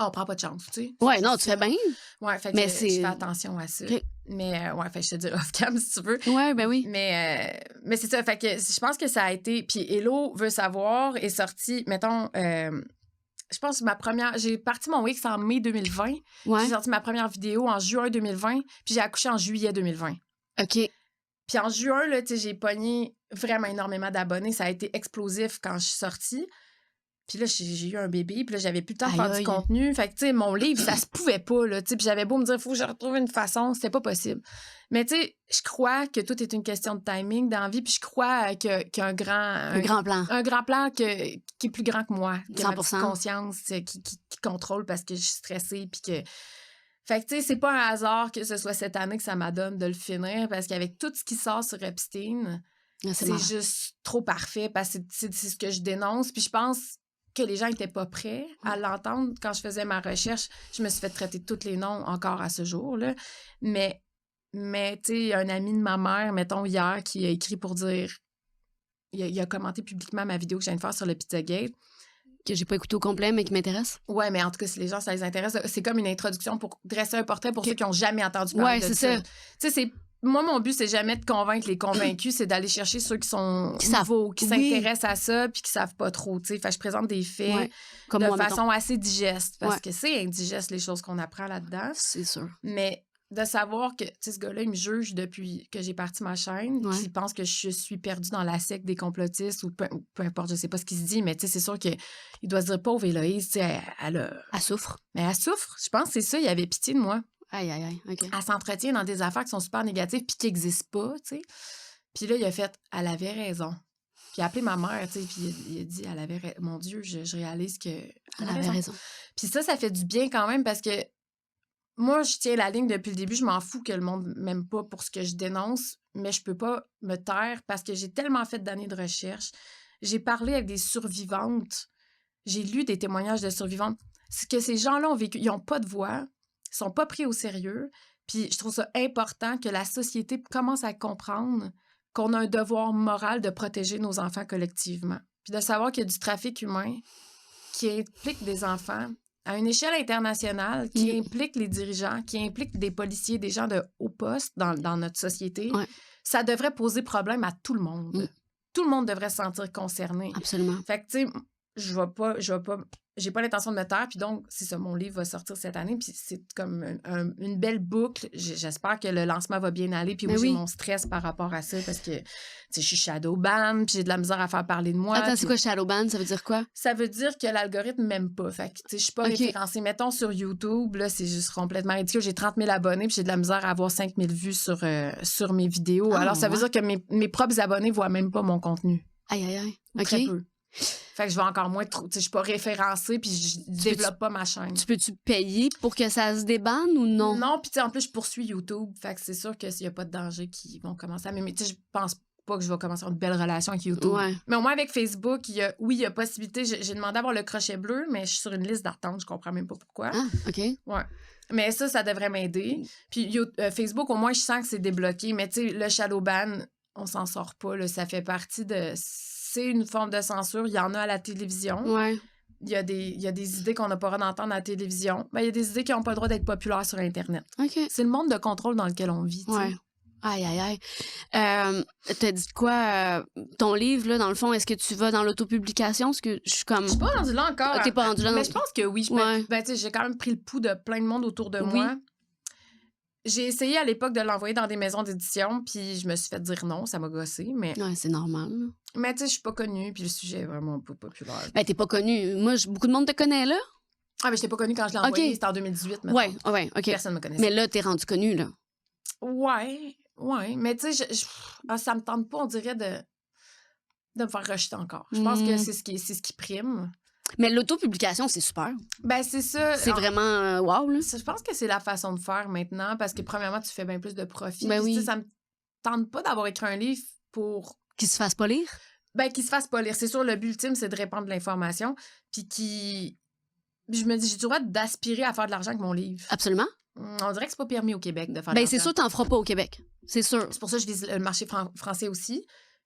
B: Ah, on prend pas de chance, tu sais.
A: Ouais, non, tu fais bien.
B: Ouais, fait que
A: Mais
B: je
A: c'est-
B: fais attention à ça.
A: OK.
B: Mais ouais, fait que je te dis off-cam si tu veux.
A: Ouais, ben oui.
B: Mais c'est ça, fait que je pense que ça a été... Puis Hello veut savoir est sorti, mettons... je pense que j'ai parti mon Wix en mai 2020.
A: Ouais.
B: J'ai sorti ma première vidéo en juin 2020, puis j'ai accouché en juillet 2020.
A: OK.
B: Puis en juin, là, tu sais, j'ai pogné vraiment énormément d'abonnés. Ça a été explosif quand je suis sortie. Puis là, j'ai eu un bébé, puis là, j'avais plus le temps de
A: Aïe,
B: faire
A: aïe.
B: du contenu. Fait que, tu sais, mon livre, ça se pouvait pas, là, tu sais. Puis j'avais beau me dire, faut que je retrouve une façon, c'était pas possible. Mais, tu sais, je crois que tout est une question de timing dans la vie, puis je crois qu'il y a un
A: Un grand plan.
B: un grand plan qui est plus grand que moi, que ma petite
A: 100%.
B: conscience qui contrôle parce que je suis stressée, puis que... Fait que, tu sais, c'est pas un hasard que ce soit cette année que ça m'adonne de le finir, parce qu'avec tout ce qui sort sur Epstein,
A: Ah,
B: c'est
A: marrant.
B: juste trop parfait, parce que c'est ce que je dénonce, puis je pense que les gens étaient pas prêts à l'entendre. Quand je faisais ma recherche, je me suis fait traiter de tous les noms encore à ce jour, là. Mais tu sais, un ami de ma mère, mettons, hier, qui a écrit pour dire... Il a commenté publiquement ma vidéo que je viens de faire sur le Pizzagate.
A: Que j'ai pas écouté au complet, mais qui m'intéresse.
B: Ouais, mais en tout cas, si les gens, ça les intéresse, c'est comme une introduction pour dresser un portrait pour
A: Ok.
B: ceux qui n'ont jamais entendu parler
A: Ouais,
B: de
A: c'est ça.
B: Tu sais, moi, mon but, c'est jamais de convaincre les convaincus, c'est d'aller chercher ceux qui sont
A: Qui savent.
B: nouveaux, qui
A: Oui.
B: s'intéressent à ça puis qui savent pas trop, tu sais. Fait que je présente des faits
A: Ouais. Comme
B: de
A: moi, mettons.
B: façon assez digeste, parce
A: Ouais.
B: que c'est indigeste, les choses qu'on apprend là-dedans.
A: C'est sûr.
B: Mais de savoir que, tu sais, ce gars-là, il me juge depuis que j'ai parti ma chaîne,
A: Ouais.
B: qu'il pense que je suis perdue dans la secte des complotistes ou peu importe, je sais pas ce qu'il se dit, mais tu sais, c'est sûr qu'il doit se dire, pauvre Héloïse, tu sais,
A: Elle souffre.
B: mais elle souffre. Je pense que c'est ça, il avait pitié de moi.
A: Aïe, aïe, aïe. OK.
B: Elle s'entretient dans des affaires qui sont super négatives puis qui n'existent pas, tu sais. Puis là, il a fait, elle avait raison. Puis il a appelé ma mère, tu sais, puis il a dit, elle avait raison. Mon Dieu, je réalise que...
A: Elle avait raison.
B: Puis ça fait du bien quand même parce que moi, je tiens la ligne depuis le début. Je m'en fous que le monde m'aime pas pour ce que je dénonce, mais je peux pas me taire parce que j'ai tellement fait d'années de recherche. J'ai parlé avec des survivantes. J'ai lu des témoignages de survivantes. Ce que ces gens-là ont vécu, ils n'ont pas de voix, ils sont pas pris au sérieux. Puis je trouve ça important que la société commence à comprendre qu'on a un devoir moral de protéger nos enfants collectivement. Puis de savoir qu'il y a du trafic humain qui implique des enfants à une échelle internationale, qui implique les dirigeants, qui implique des policiers, des gens de haut poste dans notre société.
A: Ouais.
B: Ça devrait poser problème à tout le monde. Tout le monde devrait se sentir concerné.
A: Absolument.
B: Fait que, tu sais, j'ai pas l'intention de me taire, puis donc, c'est ça, mon livre va sortir cette année, puis c'est comme une belle boucle. J'espère que le lancement va bien aller, puis
A: Mais
B: oui, j'ai
A: oui.
B: mon stress par rapport à ça, parce que, tu sais, je suis shadow ban, puis j'ai de la misère à faire parler de moi.
A: Attends,
B: puis
A: c'est quoi Shadowban? Ça veut dire quoi?
B: ça veut dire que l'algorithme m'aime pas. Fait que, tu sais, je suis pas
A: Ok.
B: référencée. Mettons, sur YouTube, là, c'est juste complètement ridicule. J'ai 30 000 abonnés, puis j'ai de la misère à avoir 5 000 vues sur mes vidéos.
A: Ah,
B: Alors, ça veut
A: ouais.
B: dire que mes propres abonnés voient même pas mon contenu.
A: Aïe, aïe, aïe.
B: Ou
A: OK.
B: très peu. Fait que je vais encore moins trop. Tu sais, je suis pas référencée, puis je développe pas ma chaîne.
A: Tu peux-tu payer pour que ça se débanne ou non?
B: Non, puis tu sais, en plus, je poursuis YouTube. Fait que c'est sûr qu'il n'y a pas de danger qui vont commencer à m'aimer. Tu sais, je pense pas que je vais commencer à avoir une belle relation avec YouTube.
A: Ouais.
B: Mais au moins, avec Facebook, il y a possibilité. J'ai demandé à avoir le crochet bleu, mais je suis sur une liste d'attente. Je comprends même pas pourquoi.
A: Ah, OK.
B: Ouais. Mais ça devrait m'aider. Puis Facebook, au moins, je sens que c'est débloqué. Mais tu sais, le shadow ban, on s'en sort pas. Là. Ça fait partie de... C'est une forme de censure. Il y en a à la télévision.
A: Ouais.
B: Il y a des idées qu'on n'a pas le droit d'entendre à la télévision. Ben, il y a des idées qui n'ont pas le droit d'être populaires sur Internet.
A: OK.
B: C'est le monde de contrôle dans lequel on vit. tu sais.
A: Ouais. Aïe, aïe, aïe. T'as dit quoi? Ton livre, là, dans le fond, est-ce que tu vas dans l'autopublication? Parce que je suis comme...
B: Je suis pas rendue là encore.
A: T'es pas rendu là?
B: Mais
A: non?
B: je pense que oui.
A: Ouais.
B: Ben, tu sais, j'ai quand même pris le pouls de plein de monde autour de
A: Oui.
B: moi. J'ai essayé à l'époque de l'envoyer dans des maisons d'édition, puis je me suis fait dire non, ça m'a gossé. Mais
A: Ouais, c'est normal.
B: tu sais, je suis pas connue, puis le sujet est vraiment pas populaire.
A: Ben, t'es pas connue. Moi, beaucoup de monde te connaît, là.
B: Ah, mais je t'ai pas connue quand je l'ai envoyé,
A: Ok.
B: c'était en 2018. Mettons.
A: Ouais, OK.
B: Personne me connaissait.
A: Mais là, t'es rendu connue, là.
B: Ouais. Ouais, mais tu sais, ça me tente pas, on dirait, de me faire rejeter encore. Je pense que c'est ce qui prime.
A: Mais l'autopublication, c'est super.
B: Ben, c'est ça.
A: C'est vraiment wow, là.
B: Je pense que c'est la façon de faire maintenant parce que, premièrement, tu fais bien plus de profit.
A: Ben
B: Puis,
A: oui.
B: ça me tente pas d'avoir écrit un livre pour...
A: Qu'il se fasse pas lire?
B: Ben, qu'il se fasse pas lire. C'est sûr, le but ultime, c'est de répandre de l'information. Puis je me dis, j'ai le droit d'aspirer à faire de l'argent avec mon livre.
A: Absolument.
B: On dirait que c'est pas permis au Québec de faire de
A: Ben,
B: l'argent.
A: c'est sûr, t'en feras pas au Québec. C'est sûr.
B: C'est pour ça que je vise le marché français aussi.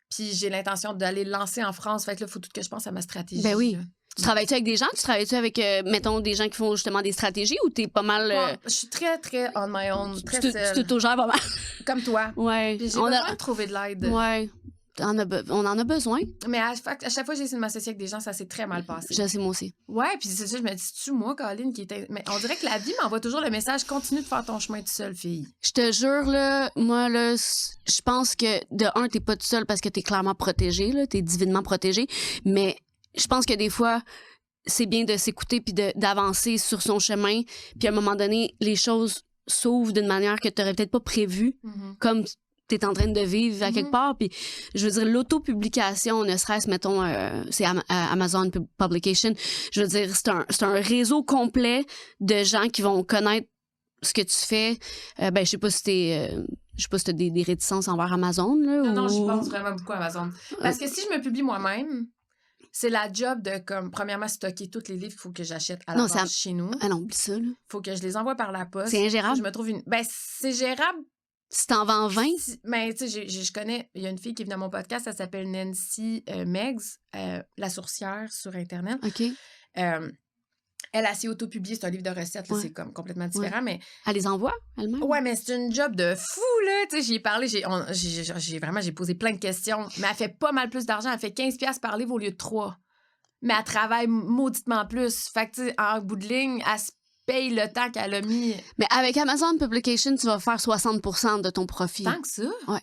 B: Puis j'ai l'intention d'aller le lancer en France. Fait que là, il faut tout que je pense à ma stratégie.
A: Ben oui.
B: Là.
A: Tu travailles-tu avec des gens? Tu travailles-tu avec, mettons, des gens qui font justement des stratégies ou t'es pas mal...
B: Moi, je suis très, très on my own, très
A: tu
B: seule.
A: t'autogères pas mal.
B: Comme toi.
A: Ouais.
B: Puis j'ai besoin de trouver de l'aide.
A: Ouais. On en a besoin.
B: Mais à chaque fois que j'ai essayé de m'associer avec des gens, ça s'est très mal passé.
A: Je sais, moi aussi.
B: Ouais, puis c'est ça, je me dis, c'est-tu moi, Colline, qui était... Mais on dirait que la vie m'envoie toujours le message, continue de faire ton chemin tout seul, fille.
A: Je te jure, là, moi, là, je pense que, de un, t'es pas tout seul parce que t'es clairement protégé, là, t'es divinement protégé, mais je pense que des fois, c'est bien de s'écouter puis d'avancer sur son chemin, puis à un moment donné, les choses s'ouvrent d'une manière que t'aurais peut-être pas prévue, comme t'es en train de vivre à quelque part, puis je veux dire, l'autopublication, ne serait-ce, mettons, c'est Amazon Publication, je veux dire, c'est un réseau complet de gens qui vont connaître ce que tu fais. Ben, je sais pas si t'as des réticences envers Amazon, là,
B: Non,
A: ou...
B: j'y pense vraiment beaucoup à Amazon. Parce que si je me publie moi-même, c'est la job de, comme, premièrement, stocker tous les livres qu'il faut que j'achète à la base chez nous.
A: Ah non, oublie ça, là.
B: Faut que je les envoie par la poste.
A: C'est ingérable.
B: Je me trouve une... Ben, c'est gérable.
A: Si t'en vends 20...
B: Ben, tu sais, je connais... Il y a une fille qui est venue à mon podcast, elle s'appelle Nancy Meggs, la sourcière sur Internet.
A: OK.
B: Elle a s'est auto-publié, c'est un livre de recettes, là, c'est comme complètement différent, mais...
A: Elle les envoie, elle-même?
B: Ouais, mais c'est une job de fou, là! Tu sais, j'y ai parlé, j'ai posé plein de questions, mais elle fait pas mal plus d'argent, elle fait 15$ par livre au lieu de 3. Mais elle travaille mauditement plus. Fait que, tu sais, en bout de ligne, elle se paye le temps qu'elle a mis.
A: Mais avec Amazon Publication, tu vas faire 60% de ton profit.
B: Tant que ça?
A: Ouais.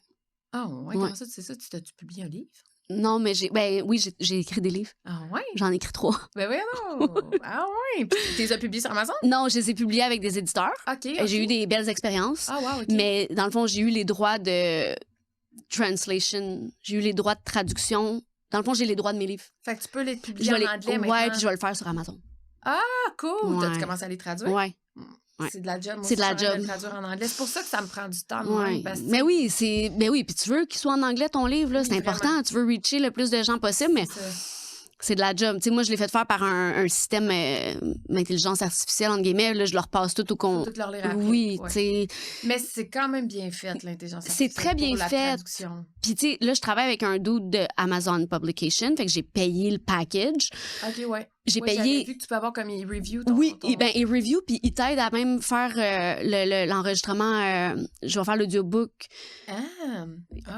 B: Ah, ouais, comment ça, tu sais ça? Tu publies un livre?
A: Non, mais j'ai écrit des livres.
B: Ah ouais?
A: J'en ai écrit 3.
B: Ben oui, non. Ah ouais. Puis tu les as publiés sur Amazon?
A: Non, je les ai publiés avec des éditeurs.
B: OK.
A: J'ai eu des belles expériences.
B: Ah wow, OK.
A: Mais dans le fond, j'ai eu les droits de translation. J'ai eu les droits de traduction. Dans le fond, j'ai les droits de mes livres.
B: Fait que tu peux les publier en anglais maintenant.
A: Ouais, puis je vais le faire sur Amazon.
B: Ah, cool!
A: Ouais.
B: T'as-tu commencé à les traduire?
A: Ouais.
B: C'est de la job. Moi
A: c'est de la job.
B: De traduire en anglais. C'est pour ça que ça me prend du temps.
A: Ouais.
B: Parce que...
A: Mais oui, puis tu veux qu'il soit en anglais ton livre, là, c'est important.
B: Vraiment.
A: Tu veux reacher le plus de gens possible, mais c'est de la job. Tu sais, moi, je l'ai fait faire par un système d'intelligence artificielle, entre guillemets. Là, je leur passe tout au compte.
B: Tout leur lire après.
A: Oui,
B: ouais.
A: tu sais.
B: Mais c'est quand même bien fait, l'intelligence artificielle.
A: C'est très bien fait. Puis, tu sais, là, je travaille avec un dude de Amazon Publication, fait que j'ai payé le package.
B: OK, ouais.
A: J'ai payé.
B: Vu que tu peux avoir comme il review
A: il review, puis il t'aide à même faire l'enregistrement. Je vais faire l'audiobook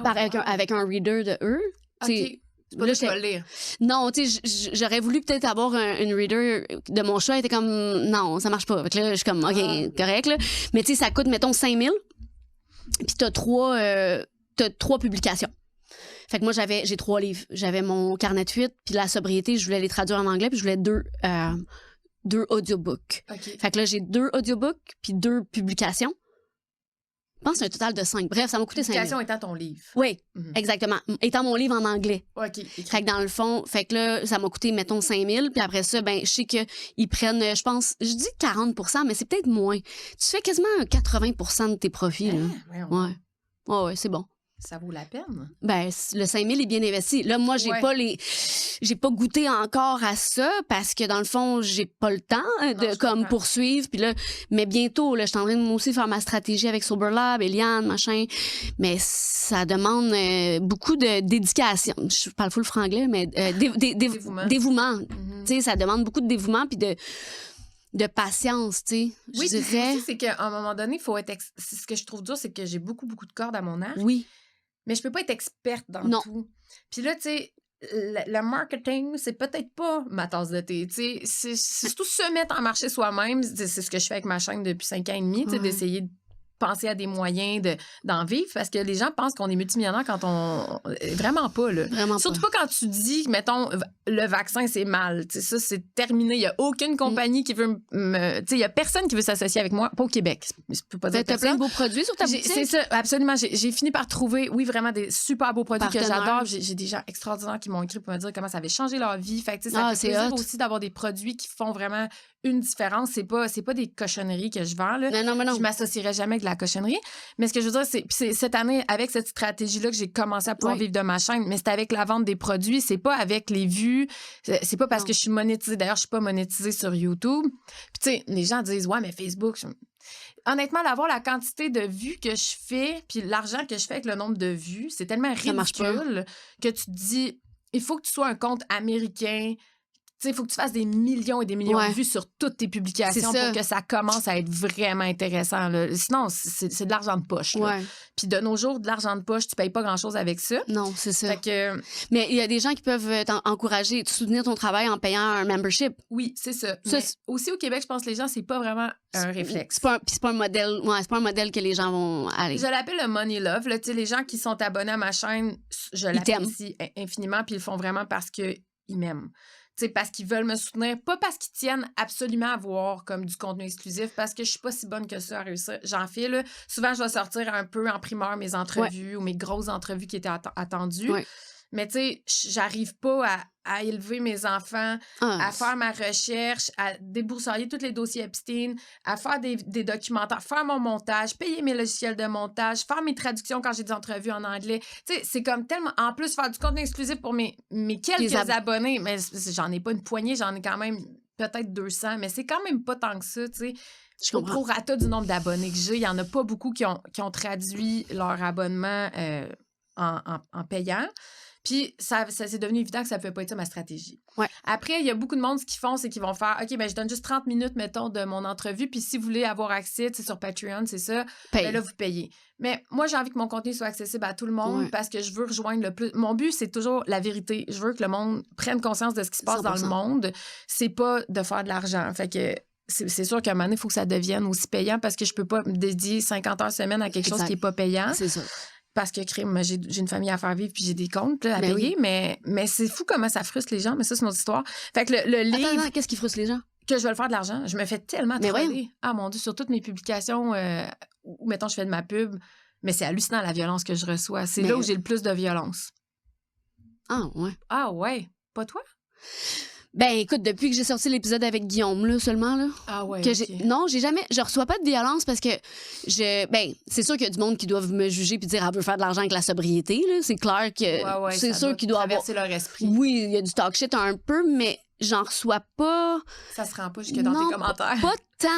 A: avec un reader de eux.
B: OK. C'est pas là, je vais le lire.
A: Non, tu sais, j'aurais voulu peut-être avoir une reader de mon choix. Elle était comme, non, ça marche pas. Fait que là, je suis comme, OK, correct, là. Mais tu sais, ça coûte, mettons, 5 000. Puis t'as 3 publications. Fait que moi, j'ai 3 livres. J'avais mon carnet de fuite, puis la sobriété, je voulais les traduire en anglais, puis je voulais 2 audiobooks.
B: Okay.
A: Fait que là, j'ai 2 audiobooks, puis 2 publications. Je pense que c'est un total de 5. Bref, ça m'a coûté 5 000.
B: Publication étant ton livre.
A: Oui, exactement. Étant mon livre en anglais.
B: OK.
A: Fait que dans le fond, fait que là, ça m'a coûté, mettons, 5 000. Puis après ça, ben, je sais qu'ils prennent, je pense, je dis 40 %, mais c'est peut-être moins. Tu fais quasiment 80 % de tes profits, là. Ouais, c'est bon.
B: Ça vaut la peine.
A: Ben, le 5 000 est bien investi. Là, moi, j'ai pas goûté encore à ça parce que dans le fond, j'ai pas le temps de poursuivre. Puis là, mais bientôt, là, je suis en train de moi aussi faire ma stratégie avec SoberLab, Eliane, machin. Mais ça demande beaucoup de dédication. Je parle full franglais, mais dévouement. Tu sais, ça demande beaucoup de dévouement puis de patience, tu sais.
B: Oui, je dirais. C'est qu'à un moment donné, il faut être. Ce que je trouve dur, c'est que j'ai beaucoup de cordes à mon arc.
A: Oui.
B: Mais je peux pas être experte dans tout. Puis là, tu sais, le marketing, c'est peut-être pas ma tasse de thé. Tu sais, c'est surtout se mettre en marché soi-même. C'est ce que je fais avec ma chaîne depuis 5 ans et demi, tu sais, d'essayer de penser à des moyens d'en vivre parce que les gens pensent qu'on est multimillionnaire quand on... Vraiment pas, là.
A: Vraiment
B: Surtout pas quand tu dis, mettons, le vaccin, c'est mal. Tu sais, ça, c'est terminé. Il y a aucune compagnie qui veut me... Tu sais, il y a personne qui veut s'associer avec moi. Pas au Québec. Je peux pas dire
A: T'as plein de beaux produits sur ta boutique?
B: C'est ça, absolument. J'ai fini par trouver, oui, vraiment des super beaux produits que j'adore. J'ai des gens extraordinaires qui m'ont écrit pour me dire comment ça avait changé leur vie. Fait que, tu sais, ça fait plaisir aussi d'avoir des produits qui font vraiment une différence. C'est pas des cochonneries que je vends, là.
A: Non.
B: Je m'associerais jamais avec de la cochonnerie. Mais ce que je veux dire, c'est cette année, avec cette stratégie-là, que j'ai commencé à pouvoir vivre de ma chaîne. Mais c'est avec la vente des produits. C'est pas avec les vues. C'est pas parce que je suis monétisée. D'ailleurs, je suis pas monétisée sur YouTube. Puis, tu sais, les gens disent, ouais, mais Facebook... Honnêtement, d'avoir la quantité de vues que je fais puis l'argent que je fais avec le nombre de vues, c'est tellement ridicule que tu te dis, il faut que tu sois un compte américain. Tu sais, il faut que tu fasses des millions et des millions de vues sur toutes tes publications pour que ça commence à être vraiment intéressant, là. Sinon, c'est de l'argent de poche. Puis de nos jours, de l'argent de poche, tu payes pas grand-chose avec ça.
A: Non, c'est ça.
B: Fait que...
A: Mais il y a des gens qui peuvent t'encourager, soutenir ton travail en payant un membership.
B: Oui, c'est ça. Mais aussi au Québec, je pense que les gens, c'est pas vraiment un réflexe.
A: C'est pas un modèle, c'est pas un modèle que les gens vont aller.
B: Je l'appelle le money love. Là, les gens qui sont abonnés à ma chaîne, je l'apprécie infiniment, puis ils le font vraiment parce qu'ils m'aiment. T'sais, parce qu'ils veulent me soutenir, pas parce qu'ils tiennent absolument à voir comme du contenu exclusif, parce que je suis pas si bonne que ça à réussir. J'en fais, là. Souvent, je vais sortir un peu en primeur mes entrevues ou mes grosses entrevues qui étaient attendues. Mais tu sais, j'arrive pas à élever mes enfants, à faire ma recherche, à déboursoyer tous les dossiers Epstein, à faire des documentaires, faire mon montage, payer mes logiciels de montage, faire mes traductions quand j'ai des entrevues en anglais. Tu sais, c'est comme tellement... En plus, faire du contenu exclusif pour mes quelques abonnés, mais j'en ai pas une poignée, j'en ai quand même peut-être 200, mais c'est quand même pas tant que ça, tu sais. Au prorata du nombre d'abonnés que j'ai, il y en a pas beaucoup qui ont traduit leur abonnement en payant. Puis, ça c'est devenu évident que ça ne pouvait pas être ça ma stratégie. Après, il y a beaucoup de monde, ce qu'ils font, c'est qu'ils vont faire, OK, ben je donne juste 30 minutes, mettons, de mon entrevue, puis si vous voulez avoir accès, c'est sur Patreon, c'est ça, ben là, vous payez. Mais moi, j'ai envie que mon contenu soit accessible à tout le monde parce que je veux rejoindre le plus... Mon but, c'est toujours la vérité. Je veux que le monde prenne conscience de ce qui se passe 100%. Dans le monde. C'est pas de faire de l'argent. Fait que... C'est sûr qu'à un moment donné, il faut que ça devienne aussi payant parce que je peux pas me dédier 50 heures semaine à quelque chose qui n'est pas payant. C'est ça. Parce que j'ai une famille à faire vivre puis j'ai des comptes là, à payer, mais c'est fou comment ça frustre les gens, mais ça, c'est notre histoire. Fait que le livre...
A: Attends, qu'est-ce qui frustre les gens?
B: Que je veux le faire de l'argent. Je me fais tellement troller. Ah mon Dieu, sur toutes mes publications où, mettons, je fais de ma pub, mais c'est hallucinant la violence que je reçois. C'est là où j'ai le plus de violence.
A: Ah ouais?
B: Ah ouais? Pas toi?
A: Ben, écoute, depuis que j'ai sorti l'épisode avec Guillaume, là, seulement, là.
B: Ah ouais.
A: Non, je reçois pas de violence parce que c'est sûr qu'il y a du monde qui doivent me juger puis dire, elle veut faire de l'argent avec la sobriété, là. C'est clair que. C'est sûr qu'il doit avoir.
B: Leur esprit.
A: Oui, il y a du talk shit un peu, mais j'en reçois pas.
B: Ça se rend pas jusque dans tes commentaires.
A: Pas tant.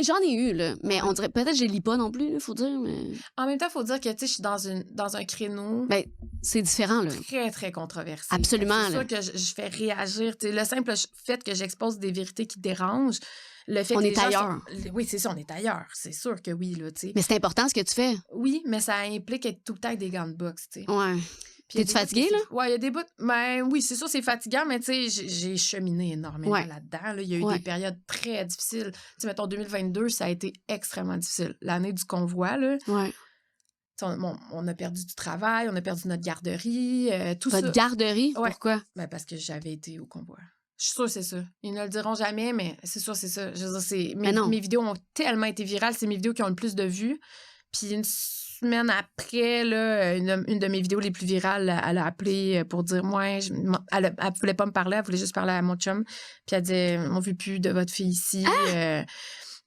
A: J'en ai eu, là. Mais on dirait, peut-être que je les lis pas non plus, il faut dire. Mais...
B: En même temps, il faut dire que, tu sais, je suis dans un créneau.
A: Ben, c'est différent, là.
B: Très, très controversé.
A: Absolument.
B: C'est sûr que je fais réagir. T'sais, le simple fait que j'expose des vérités qui dérangent, le fait
A: on
B: que
A: est ailleurs.
B: Oui, c'est ça, on est ailleurs. C'est sûr que oui, là, tu sais.
A: Mais c'est important ce que tu fais.
B: Oui, mais ça implique être tout le temps avec des gants de boxe, tu sais.
A: Ouais. T'es-tu fatiguée, là?
B: Oui, il y a des bouts. Ben oui, c'est sûr, c'est fatigant, mais tu sais, j'ai cheminé énormément là-dedans. Là. Il y a eu des périodes très difficiles. Tu sais, mettons, 2022, ça a été extrêmement difficile. L'année du convoi, là.
A: Ouais.
B: On a perdu du travail, on a perdu notre garderie, tout ça.
A: Votre garderie?
B: Ouais.
A: Pourquoi?
B: Ben parce que j'avais été au convoi. Je suis sûre que c'est ça. Ils ne le diront jamais, mais c'est sûr c'est ça. Je veux dire, mes vidéos ont tellement été virales. C'est mes vidéos qui ont le plus de vues. Puis une semaine après, là, une de mes vidéos les plus virales, elle a appelé pour dire, moi, elle voulait pas me parler, elle voulait juste parler à mon chum. Puis elle dit, on ne veut plus de votre fille ici.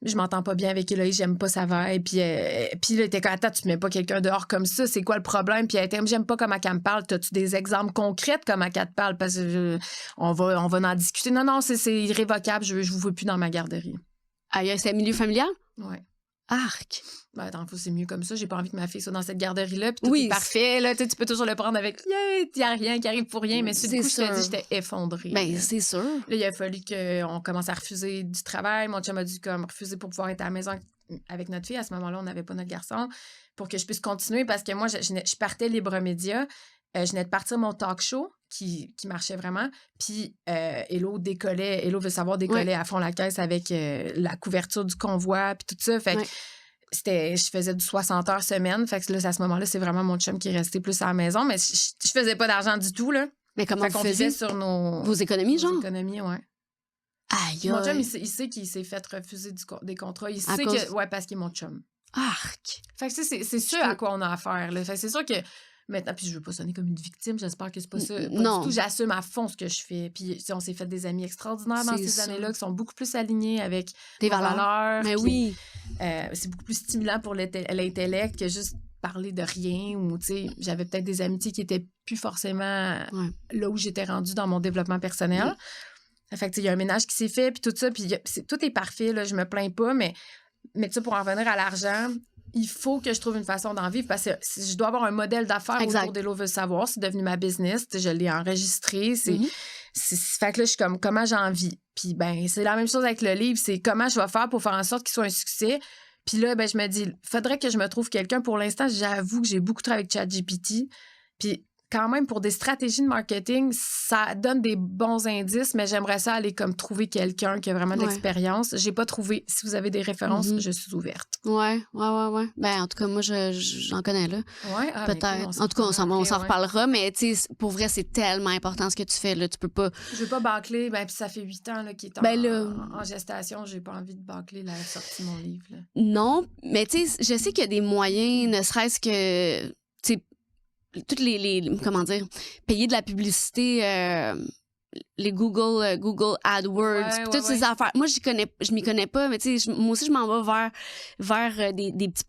B: Je m'entends pas bien avec Héloïse, j'aime pas sa vibe. Puis là, il était comme, attends, tu te mets pas quelqu'un dehors comme ça, c'est quoi le problème? Puis elle était, j'aime pas comment elle me parle. T'as-tu des exemples concrets de comment elle te parle? Parce que on va en discuter. Non, c'est irrévocable, je vous veux plus dans ma garderie.
A: Aïe, c'est un milieu familial?
B: Oui.
A: Arc!
B: Ben, attends, c'est mieux comme ça. J'ai pas envie que ma fille soit dans cette garderie-là. Puis tout est parfait. Là, tu peux toujours le prendre avec il y a rien qui arrive pour rien. Mais sur le coup, je te dis, j'étais effondrée.
A: Ben, c'est sûr.
B: Là, il a fallu qu'on commence à refuser du travail. Mon chum a dû comme refuser pour pouvoir être à la maison avec notre fille. À ce moment-là, on n'avait pas notre garçon. Pour que je puisse continuer. Parce que moi, je partais Libre Média. Je venais de partir mon talk show qui marchait vraiment. Puis Hello décollait. Hello veut savoir décoller à fond la caisse avec la couverture du convoi puis tout ça. Fait que je faisais du 60 heures semaine. Fait que là, à ce moment-là, c'est vraiment mon chum qui est resté plus à la maison. Mais je faisais pas d'argent du tout, là.
A: Mais comment vous faisiez?
B: Sur
A: vos économies, genre?
B: Vos économies, ouais.
A: Aïe,
B: mon chum, il sait qu'il s'est fait refuser des contrats. Il sait que... Ouais, parce qu'il est mon chum.
A: Arc!
B: Fait que c'est sûr à quoi on a affaire, là. Fait que c'est sûr que... Maintenant, puis je veux pas sonner comme une victime, j'espère que c'est pas ça. Pas
A: non.
B: du tout, j'assume à fond ce que je fais. Puis on s'est fait des amis extraordinaires dans ces années-là qui sont beaucoup plus alignés avec
A: tes valeurs. Mais oui.
B: C'est beaucoup plus stimulant pour l'intellect que juste parler de rien. Ou, tu sais, j'avais peut-être des amitiés qui étaient plus forcément là où j'étais rendue dans mon développement personnel. Fait que, il y a un ménage qui s'est fait, puis tout ça, puis tout est parfait, là, je me plains pas, mais tu sais, pour en revenir à l'argent... Il faut que je trouve une façon d'en vivre parce que je dois avoir un modèle d'affaires autour d'Hello veut savoir. C'est devenu ma business. Je l'ai enregistré. Fait que là, je suis comme, comment j'en vis? Puis, ben, c'est la même chose avec le livre. C'est comment je vais faire pour faire en sorte qu'il soit un succès. Puis là, ben, je me dis, faudrait que je me trouve quelqu'un. Pour l'instant, j'avoue que j'ai beaucoup travaillé avec ChatGPT. Puis, quand même, pour des stratégies de marketing, ça donne des bons indices, mais j'aimerais ça aller comme trouver quelqu'un qui a vraiment de l'expérience. J'ai pas trouvé. Si vous avez des références, je suis ouverte.
A: Ouais. Ben, en tout cas, moi, j'en connais, là.
B: Ouais,
A: peut-être. En tout cas, on s'en reparlera, mais tu sais, pour vrai, c'est tellement important ce que tu fais, là. Tu peux pas...
B: Je veux pas bâcler, ben, puis ça fait 8 ans, là, qu'il est en gestation. J'ai pas envie de bâcler la sortie de mon livre, là.
A: Non, mais tu sais, je sais qu'il y a des moyens, ne serait-ce que, tu sais, toutes les comment dire, payer de la publicité, les Google AdWords, toutes ces affaires. Moi, je m'y connais pas, mais tu sais, moi aussi, je m'en vais vers des petits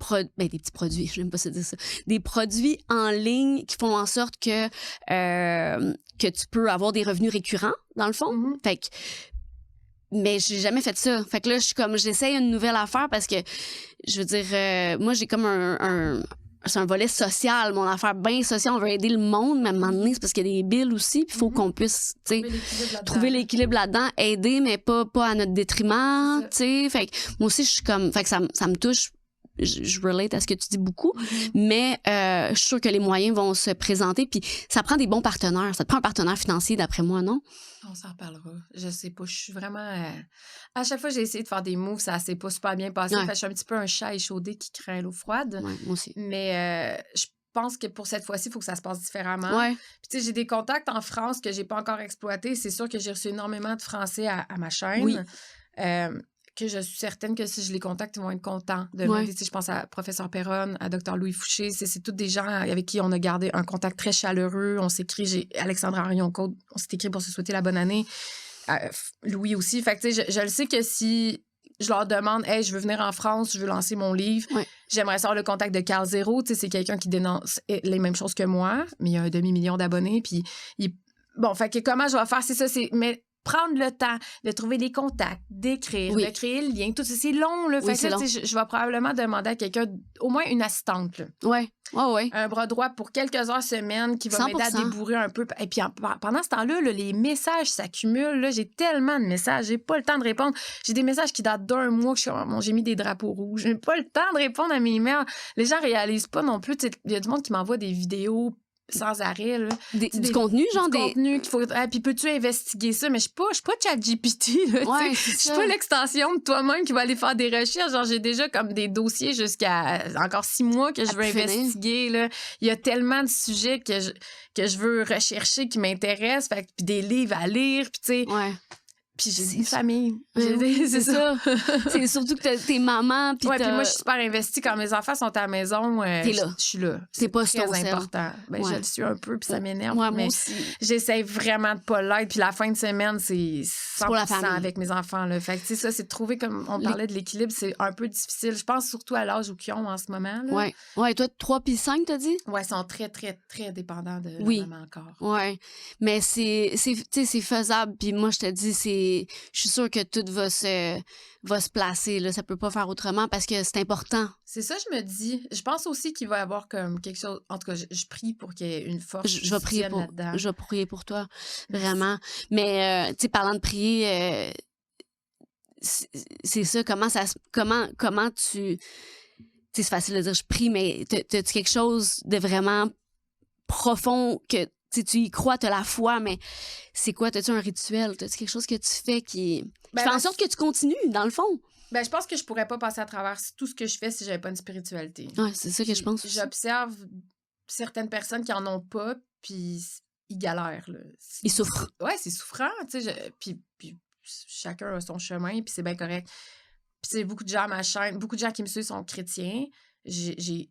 A: produits, je n'aime pas se dire ça, des produits en ligne qui font en sorte que tu peux avoir des revenus récurrents, dans le fond. Fait que, mais j'ai jamais fait ça. Fait que là, j'essaye une nouvelle affaire parce que, je veux dire, moi, j'ai comme c'est un volet social, mon affaire bien sociale. On veut aider le monde, mais à un moment donné, c'est parce qu'il y a des billes aussi, puis il faut qu'on puisse, tu sais, trouver l'équilibre là-dedans, aider, mais pas à notre détriment, tu sais. Fait que moi aussi, je suis comme, fait que ça me touche. Je relate à ce que tu dis beaucoup, mais je suis sûre que les moyens vont se présenter, puis ça prend des bons partenaires. Ça te prend un partenaire financier, d'après moi, non?
B: On s'en reparlera. Je sais pas. Je suis vraiment... À chaque fois, j'ai essayé de faire des moves, ça s'est pas super bien passé. Fait que je suis un petit peu un chat échaudé qui craint l'eau froide.
A: Ouais, moi aussi.
B: Mais je pense que pour cette fois-ci, il faut que ça se passe différemment.
A: Ouais.
B: Puis tu sais, j'ai des contacts en France que j'ai pas encore exploités. C'est sûr que j'ai reçu énormément de Français à ma chaîne.
A: Oui.
B: Que je suis certaine que si je les contacte, ils vont être contents de m'aider. Je pense à Professeur Perron, à Dr. Louis Fouché. C'est tous des gens avec qui on a gardé un contact très chaleureux. On s'écrit, j'ai Alexandre Arion-Côte, on s'est écrit pour se souhaiter la bonne année. Louis aussi. Fait que tu sais, je le sais que si je leur demande, hey, je veux venir en France, je veux lancer mon livre, j'aimerais savoir le contact de Carl Zéro. Tu sais, c'est quelqu'un qui dénonce les mêmes choses que moi, mais il y a 2 million d'abonnés. Puis, bon, fait que comment je vais faire, c'est ça, mais prendre le temps de trouver des contacts, d'écrire, de créer le lien. Tout ça, c'est long, là. Fait que là, je vais probablement demander à quelqu'un, au moins une assistante, là.
A: Ouais. Un
B: bras droit pour quelques heures semaine qui va m'aider à débourrer un peu. Et puis, pendant ce temps-là, les messages s'accumulent. Là, j'ai tellement de messages. J'ai pas le temps de répondre. J'ai des messages qui datent d'1 mois que j'ai mis des drapeaux rouges. J'ai pas le temps de répondre à mes emails. Les gens réalisent pas non plus. Il y a du monde qui m'envoie des vidéos sans arrêt, là.
A: Du contenu, genre
B: du contenu qu'il faut... puis peux-tu investiguer ça? Mais je suis pas ChatGPT, là, je suis pas l'extension de toi-même qui va aller faire des recherches. Genre, j'ai déjà comme des dossiers jusqu'à encore 6 mois que je veux investiguer, là. Il y a tellement de sujets que je veux rechercher qui m'intéressent, puis des livres à lire, puis tu sais... Puis j'ai une famille.
A: C'est ça. C'est surtout que t'es maman. Puis
B: moi, je suis super investie. Quand mes enfants sont à la maison,
A: t'es là.
B: Je suis là.
A: C'est pas
B: très important. Je le suis un peu, puis ça m'énerve.
A: Moi
B: aussi. J'essaie vraiment de pas l'être. Puis la fin de semaine, c'est 100% pour la famille. Avec mes enfants. Là. Fait que, tu sais, ça, c'est de trouver, comme on parlait de l'équilibre, c'est un peu difficile. Je pense surtout à l'âge où ils ont en ce moment. Là.
A: Ouais, toi, 3 puis 5, t'as dit?
B: Ouais, ils sont très, très, très dépendants de la maman encore.
A: Ouais. Mais c'est faisable. Puis moi, je te dis, je suis sûre que tout va se placer. Là. Ça peut pas faire autrement parce que c'est important.
B: C'est ça, je me dis. Je pense aussi qu'il va y avoir comme quelque chose... En tout cas, je prie pour qu'il y ait une force
A: je vais prier pour toi, vraiment. Mais, tu sais, parlant de prier, c'est ça. Comment tu... Tu sais, c'est facile de dire je prie, mais t'as-tu quelque chose de vraiment profond que... Tu y crois, t'as la foi, mais c'est quoi? T'as-tu un rituel? T'as-tu quelque chose que tu fais qui fait en sorte que tu continues, dans le fond?
B: Ben, je pense que je pourrais pas passer à travers tout ce que je fais si j'avais pas une spiritualité.
A: Ouais, c'est ça que je pense.
B: J'observe certaines personnes qui en ont pas, puis ils galèrent, là.
A: Ils souffrent.
B: Ouais, c'est souffrant, tu sais. Puis chacun a son chemin, puis c'est bien correct. Puis c'est beaucoup de gens à ma chaîne, beaucoup de gens qui me suivent sont chrétiens. J'ai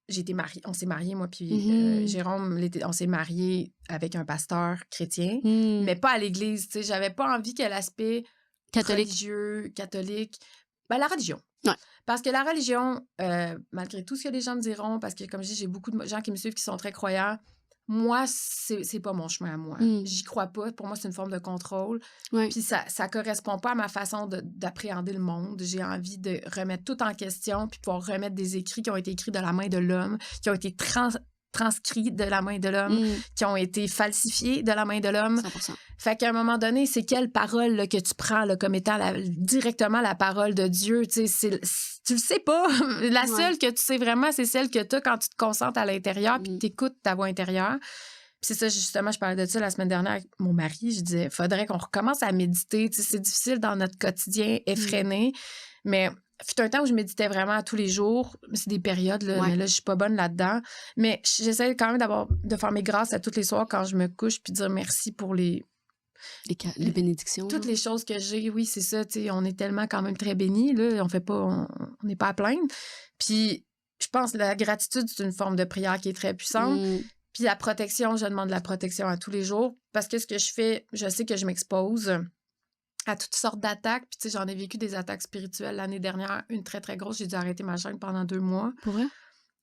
B: été mariée, on s'est mariés, moi puis Jérôme, on s'est mariés avec un pasteur chrétien, mais pas à l'église, tu sais. J'avais pas envie que l'aspect religieux, catholique, ben la religion.
A: Ouais.
B: Parce que la religion, malgré tout ce que les gens me diront, parce que comme je dis, j'ai beaucoup de gens qui me suivent qui sont très croyants, moi, c'est pas mon chemin à moi. J'y crois pas. Pour moi, c'est une forme de contrôle.
A: Ouais.
B: Puis ça correspond pas à ma façon d'appréhender le monde. J'ai envie de remettre tout en question puis pouvoir remettre des écrits qui ont été écrits de la main de l'homme, qui ont été transcrits de la main de l'homme, qui ont été falsifiés de la main de l'homme.
A: 100%.
B: Fait qu'à un moment donné, c'est quelle parole là, que tu prends là, comme étant directement la parole de Dieu? Tu le sais pas. La seule que tu sais vraiment, c'est celle que tu as quand tu te concentres à l'intérieur puis tu écoutes ta voix intérieure. Puis c'est ça, justement, je parlais de ça la semaine dernière avec mon mari. Je disais, faudrait qu'on recommence à méditer. Tu sais, c'est difficile dans notre quotidien effréné, mais fut un temps où je méditais vraiment tous les jours. C'est des périodes, là, mais là, je suis pas bonne là-dedans. Mais j'essaie quand même de faire mes grâces à tous les soirs quand je me couche puis de dire merci pour les
A: bénédictions.
B: Toutes les choses que j'ai, oui, c'est ça. Tu sais, on est tellement quand même très bénis, là. On n'est pas à plaindre. Puis je pense que la gratitude, c'est une forme de prière qui est très puissante. Puis la protection, je demande la protection à tous les jours parce que ce que je fais, je sais que je m'expose à toutes sortes d'attaques. Puis, tu sais, j'en ai vécu des attaques spirituelles l'année dernière, une très, très grosse. J'ai dû arrêter ma chaîne pendant 2 mois.
A: Pour vrai?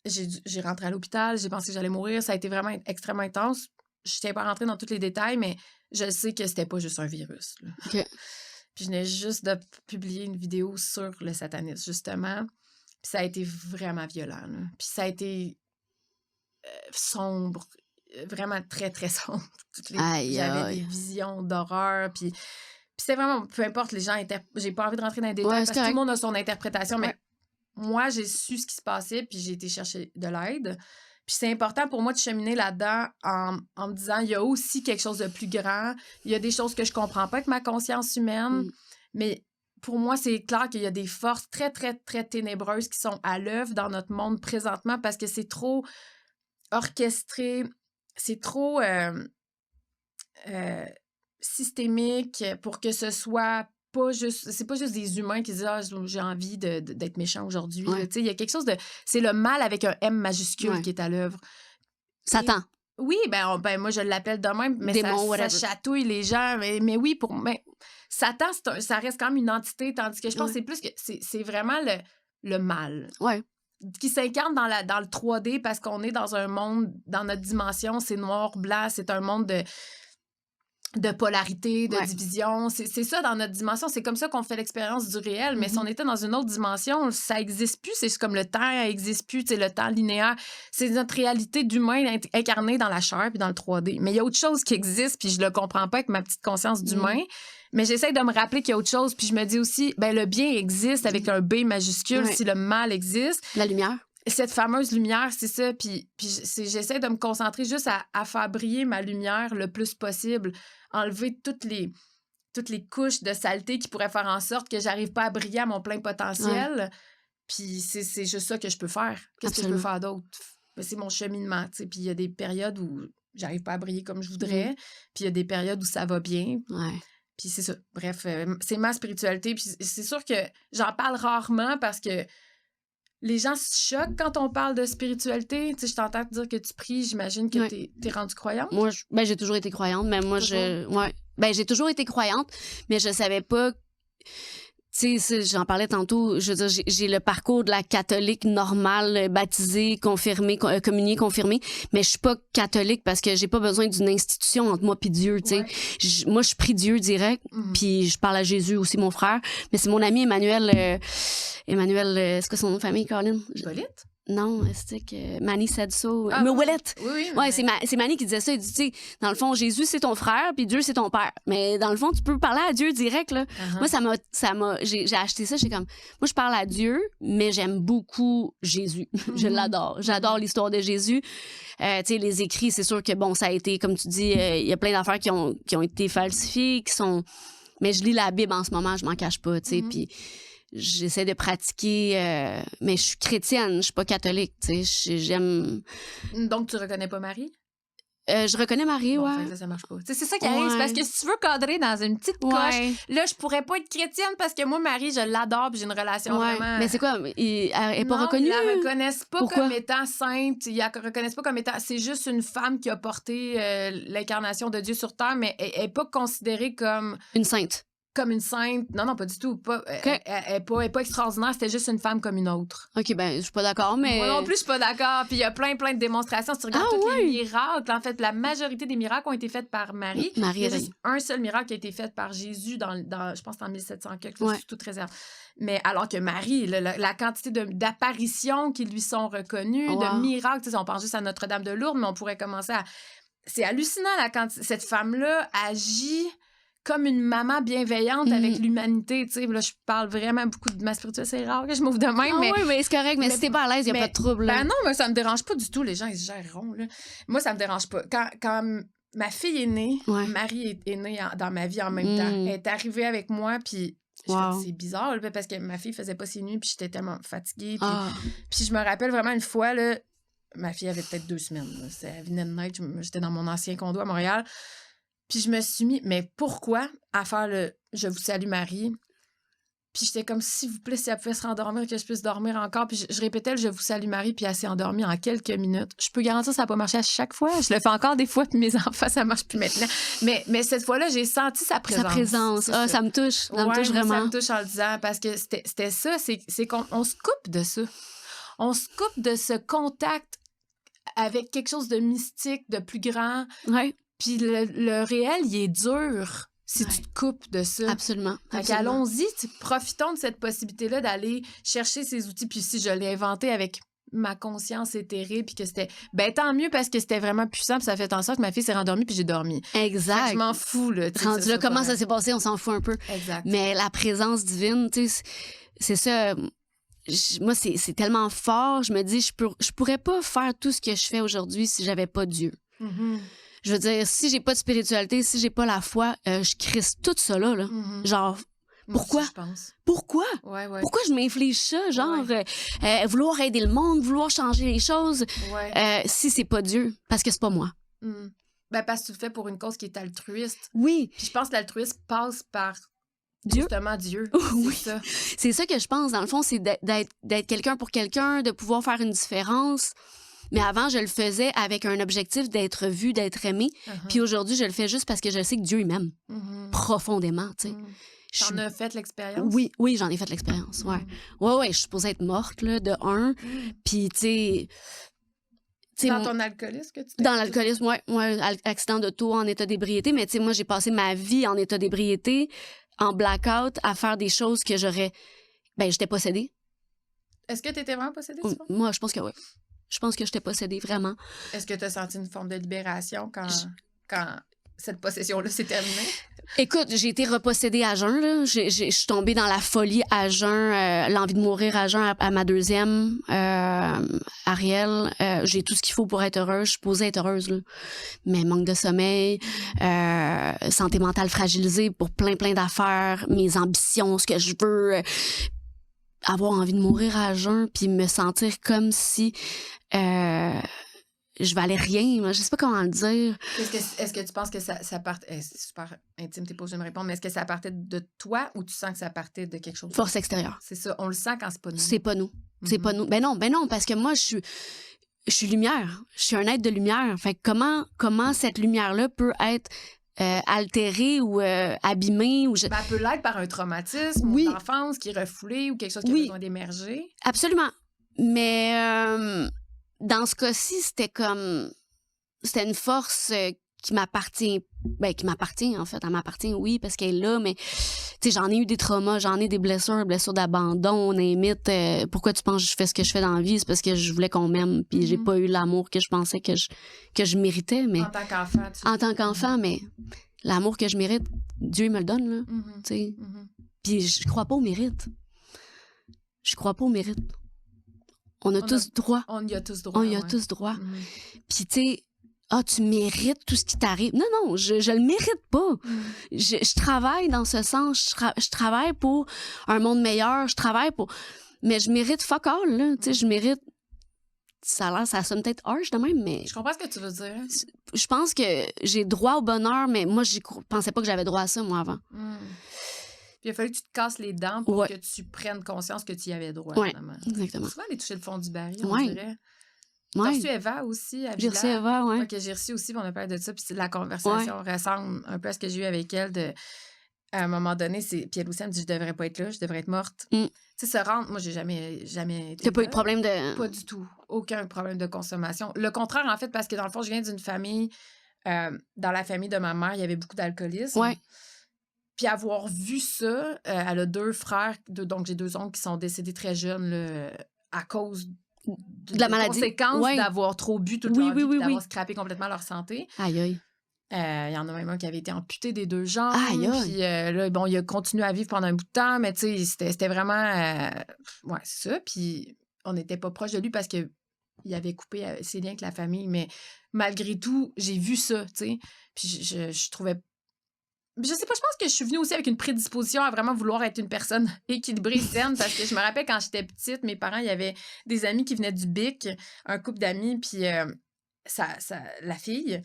B: J'ai rentré à l'hôpital, j'ai pensé que j'allais mourir. Ça a été vraiment extrêmement intense. Je ne tiens pas à rentrer dans tous les détails, mais je sais que c'était pas juste un virus. Là.
A: OK.
B: Puis, je venais juste de publier une vidéo sur le satanisme, justement. Puis, ça a été vraiment violent. Là. Puis, ça a été sombre, vraiment très, très sombre. J'avais des visions d'horreur, puis c'était vraiment, peu importe, les gens, j'ai pas envie de rentrer dans les détails parce que tout le monde a son interprétation, mais moi, j'ai su ce qui se passait, puis j'ai été chercher de l'aide. Puis c'est important pour moi de cheminer là-dedans en me disant, il y a aussi quelque chose de plus grand, il y a des choses que je comprends pas avec ma conscience humaine, mais pour moi, c'est clair qu'il y a des forces très, très, très ténébreuses qui sont à l'œuvre dans notre monde présentement parce que c'est trop orchestré, c'est trop systémique pour que ce soit pas juste... C'est pas juste des humains qui disent « Ah, j'ai envie d'être méchant aujourd'hui. » Il y a quelque chose de... C'est le mal avec un M majuscule qui est à l'œuvre.
A: Satan.
B: Oui, ben moi, je l'appelle de même, mais ça chatouille les gens. Mais oui, Satan, ça reste quand même une entité, tandis que je pense que c'est plus que... C'est vraiment le mal.
A: Ouais.
B: Qui s'incarne dans le 3D parce qu'on est dans un monde, dans notre dimension, c'est noir, blanc, c'est un monde de polarité, de division. C'est ça dans notre dimension. C'est comme ça qu'on fait l'expérience du réel. Mais si on était dans une autre dimension, ça n'existe plus. C'est comme le temps n'existe plus, le temps linéaire. C'est notre réalité d'humain incarnée dans la chair puis dans le 3D. Mais il y a autre chose qui existe puis je le comprends pas avec ma petite conscience d'humain. Mais j'essaie de me rappeler qu'il y a autre chose. Puis je me dis aussi, ben le bien existe avec un B majuscule si le mal existe.
A: La lumière.
B: Cette fameuse lumière, c'est ça. Puis j'essaie de me concentrer juste à faire briller ma lumière le plus possible. Enlever toutes les couches de saleté qui pourraient faire en sorte que j'arrive pas à briller à mon plein potentiel. Puis c'est juste ça que je peux faire. Qu'est-ce que je peux faire d'autre? C'est mon cheminement, tu sais. Puis il y a des périodes où j'arrive pas à briller comme je voudrais. Puis il y a des périodes où ça va bien. Puis c'est ça. Bref, c'est ma spiritualité. Puis c'est sûr que j'en parle rarement parce que les gens se choquent quand on parle de spiritualité. Tu sais, je t'entends te dire que tu pries. J'imagine que t'es rendue croyante.
A: Moi, j'ai toujours été croyante, mais moi, j'ai toujours été croyante, mais je savais pas... Tu sais, j'en parlais tantôt, je veux dire, j'ai le parcours de la catholique normale, baptisée, confirmée, communiée, confirmée, mais je suis pas catholique parce que j'ai pas besoin d'une institution entre moi puis Dieu, tu sais. Moi, je prie Dieu direct, puis je parle à Jésus aussi, mon frère, mais c'est mon ami Emmanuel, est-ce que son nom de famille, Colin?
B: Hippolyte?
A: Non, c'est que Manny said so. Mais Ouellette.
B: Oui.
A: Ouais, c'est Manny qui disait ça. Il dit, tu sais, dans le fond, Jésus, c'est ton frère, puis Dieu, c'est ton père. Mais dans le fond, tu peux parler à Dieu direct, là. Moi, j'ai acheté ça, j'ai comme, moi, je parle à Dieu, mais j'aime beaucoup Jésus. Je l'adore. J'adore l'histoire de Jésus. Tu sais, les écrits, c'est sûr que, bon, ça a été, comme tu dis, il y a plein d'affaires qui ont été falsifiées, qui sont Mais je lis la Bible en ce moment, je m'en cache pas, tu sais, puis j'essaie de pratiquer, mais je suis chrétienne, je suis pas catholique, tu sais, j'aime...
B: Donc, tu reconnais pas Marie?
A: Je reconnais Marie,
B: Bon,
A: ouais.
B: fait que ça marche pas. C'est ça qui arrive, c'est parce que si tu veux cadrer dans une petite coche, là, je pourrais pas être chrétienne parce que moi, Marie, je l'adore puis j'ai une relation vraiment...
A: Mais c'est quoi? Elle est pas reconnue?
B: Ils la reconnaissent pas
A: Pourquoi?
B: comme étant sainte. Ils la reconnaissent pas comme étant... C'est juste une femme qui a porté l'incarnation de Dieu sur terre, mais elle est pas considérée comme...
A: Une sainte.
B: Comme une sainte. Non, pas du tout. Pas, elle est pas extraordinaire. C'était juste une femme comme une autre.
A: OK, ben, je suis pas d'accord, mais...
B: Moi non plus, je suis pas d'accord. Puis il y a plein de démonstrations. Si tu regardes tous les miracles, en fait, la majorité des miracles ont été faits par Marie. Il y a juste un seul miracle qui a été fait par Jésus dans je pense, en 1700 quelque chose, toute réserve. Mais alors que Marie, la quantité d'apparitions qui lui sont reconnues, de miracles, tu sais, on pense juste à Notre-Dame de Lourdes, mais on pourrait commencer à... C'est hallucinant, cette femme-là agit... comme une maman bienveillante avec l'humanité, tu sais. Là, je parle vraiment beaucoup de ma spiritualité. C'est rare que je m'ouvre de même, mais...
A: oui, mais c'est correct. Mais si t'es pas à l'aise, il n'y a pas de trouble.
B: Ben non, mais ça me dérange pas du tout. Les gens, ils se gèreront, là. Moi, ça me dérange pas. Quand ma fille est née, Marie est née dans ma vie en même temps. Elle est arrivée avec moi, puis... C'est bizarre, là, parce que ma fille faisait pas ses nuits, puis j'étais tellement fatiguée. Puis je me rappelle vraiment une fois, là, ma fille avait peut-être 2 semaines. Là. Elle venait de naître. J'étais dans mon ancien condo à Montréal. Puis je me suis mis, mais pourquoi, à faire le « Je vous salue Marie ». Puis j'étais comme, s'il vous plaît, si elle pouvait se rendormir, que je puisse dormir encore. Puis je répétais le « Je vous salue Marie », puis elle s'est endormie en quelques minutes. Je peux garantir que ça n'a pas marché à chaque fois. Je le fais encore des fois, puis mes enfants, ça marche plus maintenant. Mais cette fois-là, j'ai senti sa présence.
A: Sa présence. Ça me touche. Ça me touche vraiment.
B: Ça me touche en le disant, parce que c'était ça, c'est qu'on se coupe de ça. On se coupe de ce contact avec quelque chose de mystique, de plus grand.
A: Oui.
B: Puis le réel, il est dur si tu te coupes de ça.
A: Absolument.
B: Fait allons-y, profitons de cette possibilité-là d'aller chercher ces outils. Puis si je l'ai inventé avec ma conscience éthérée, puis que c'était... Ben tant mieux parce que c'était vraiment puissant, puis ça a fait en sorte que ma fille s'est rendormie, puis j'ai dormi.
A: Exact.
B: Je m'en fous, là.
A: Rendu là, comment ça s'est passé, on s'en fout un peu.
B: Exact.
A: Mais la présence divine, tu sais, c'est ça... Moi, c'est tellement fort. Je me dis, je pourrais pas faire tout ce que je fais aujourd'hui si j'avais pas Dieu. Je veux dire, si j'ai pas de spiritualité, si j'ai pas la foi, je crisse tout ça là. Genre, pourquoi?
B: Aussi, je pense.
A: Pourquoi?
B: Ouais.
A: Pourquoi je m'inflige ça? Genre, vouloir aider le monde, vouloir changer les choses, si c'est pas Dieu, parce que c'est pas moi.
B: Ben, parce que tu le fais pour une cause qui est altruiste.
A: Oui.
B: Puis je pense que l'altruisme passe par...
A: Dieu.
B: Justement, Dieu.
A: Oui. C'est ça que je pense. Dans le fond, c'est d'être quelqu'un pour quelqu'un, de pouvoir faire une différence. Mais avant, je le faisais avec un objectif d'être vu, d'être aimé. Puis aujourd'hui, je le fais juste parce que je sais que Dieu m'aime profondément, tu sais.
B: T'en as fait l'expérience?
A: Oui, j'en ai fait l'expérience, Ouais, je suis supposée être morte, là, de un. Puis, tu sais...
B: Dans ton alcoolisme que tu t'es...
A: Dans l'alcoolisme, ouais, accident d'auto en état d'ébriété. Mais, tu sais, moi, j'ai passé ma vie en état d'ébriété, en blackout, à faire des choses que j'aurais... Ben, j'étais possédée.
B: Est-ce que t'étais vraiment possédée, tu vois?
A: Moi, je pense que oui. Je pense que j'étais possédée, vraiment.
B: Est-ce que tu as senti une forme de libération quand cette possession-là s'est terminée?
A: Écoute, j'ai été repossédée à jeun, là. Je suis tombée dans la folie à jeun, l'envie de mourir à jeun à ma deuxième, Ariel. J'ai tout ce qu'il faut pour être heureuse. Je suis posée être heureuse, là. Mais manque de sommeil, santé mentale fragilisée pour plein d'affaires, mes ambitions, ce que je veux... avoir envie de mourir à jeun puis me sentir comme si je valais rien. Je sais pas comment le dire.
B: Est-ce que tu penses que ça partait... C'est super intime, t'es pas obligée de me répondre, mais est-ce que ça partait de toi ou tu sens que ça partait de quelque chose?
A: Force extérieure.
B: C'est ça, on le sent quand c'est pas nous.
A: C'est pas nous. C'est pas nous. Ben non, parce que moi, je suis lumière. Je suis un être de lumière. Fait que comment cette lumière-là peut être altérée ou abîmée?
B: Ben, elle peut l'être par un traumatisme ou d'enfance qui est refoulé ou quelque chose qui a besoin d'émerger.
A: Absolument. Mais dans ce cas-ci, c'était une force qui m'appartient. Ben, qui m'appartient, en fait. Elle m'appartient, oui, parce qu'elle est là, mais tu sais, j'en ai eu des traumas, j'en ai des blessures d'abandon, on imite. Pourquoi tu penses que je fais ce que je fais dans la vie? C'est parce que je voulais qu'on m'aime, puis j'ai pas eu l'amour que je pensais que je méritais. Mais
B: en tant qu'enfant,
A: en tant qu'enfant, mais l'amour que je mérite, Dieu me le donne, là. Tu sais. Puis je crois pas au mérite. Je crois pas au mérite. On y a tous droit.
B: On y a tous droit.
A: On y a tous droit. Puis, tu sais, ah, tu mérites tout ce qui t'arrive. Non, je le mérite pas. Je travaille dans ce sens. Je travaille pour un monde meilleur. Je travaille pour... Mais je mérite fuck all, là. Tu sais, je mérite... Ça sonne peut-être harsh de même, mais...
B: Je comprends ce que tu veux dire.
A: Je pense que j'ai droit au bonheur, mais moi, je pensais pas que j'avais droit à ça, moi, avant.
B: Puis il a fallu que tu te casses les dents pour que tu prennes conscience que tu y avais droit, finalement.
A: Exactement.
B: Souvent, aller toucher le fond du baril, on dirait. T'as reçu Eva aussi à
A: J'ai reçu Eva, oui.
B: Que j'ai reçu aussi, puis on a parlé de ça, puis la conversation ressemble un peu à ce que j'ai eu avec elle. À un moment donné, puis elle aussi, elle me dit, je devrais pas être là, je devrais être morte. Tu sais, se rendre, moi, j'ai jamais été
A: T'as pas eu de problème de...
B: Pas du tout. Aucun problème de consommation. Le contraire, en fait, parce que dans le fond, je viens d'une famille, dans la famille de ma mère, il y avait beaucoup d'alcoolisme.
A: Ouais.
B: Puis avoir vu ça, elle a 2 frères, donc j'ai 2 oncles qui sont décédés très jeunes là, à cause
A: de la maladie.
B: Conséquences d'avoir trop bu toute leur vie, d'avoir scrappé complètement leur santé.
A: Aïe, aïe.
B: Il y en a même un qui avait été amputé des 2 jambes.
A: Aïe, aïe.
B: Puis là, bon, il a continué à vivre pendant un bout de temps, mais tu sais, c'était vraiment... ouais, c'est ça. Puis on n'était pas proche de lui parce qu'il avait coupé ses liens avec la famille. Mais malgré tout, j'ai vu ça, tu sais. Puis je trouvais... Je sais pas, je pense que je suis venue aussi avec une prédisposition à vraiment vouloir être une personne équilibrée, saine, parce que je me rappelle quand j'étais petite, mes parents, il y avait des amis qui venaient du BIC, un couple d'amis, puis la fille,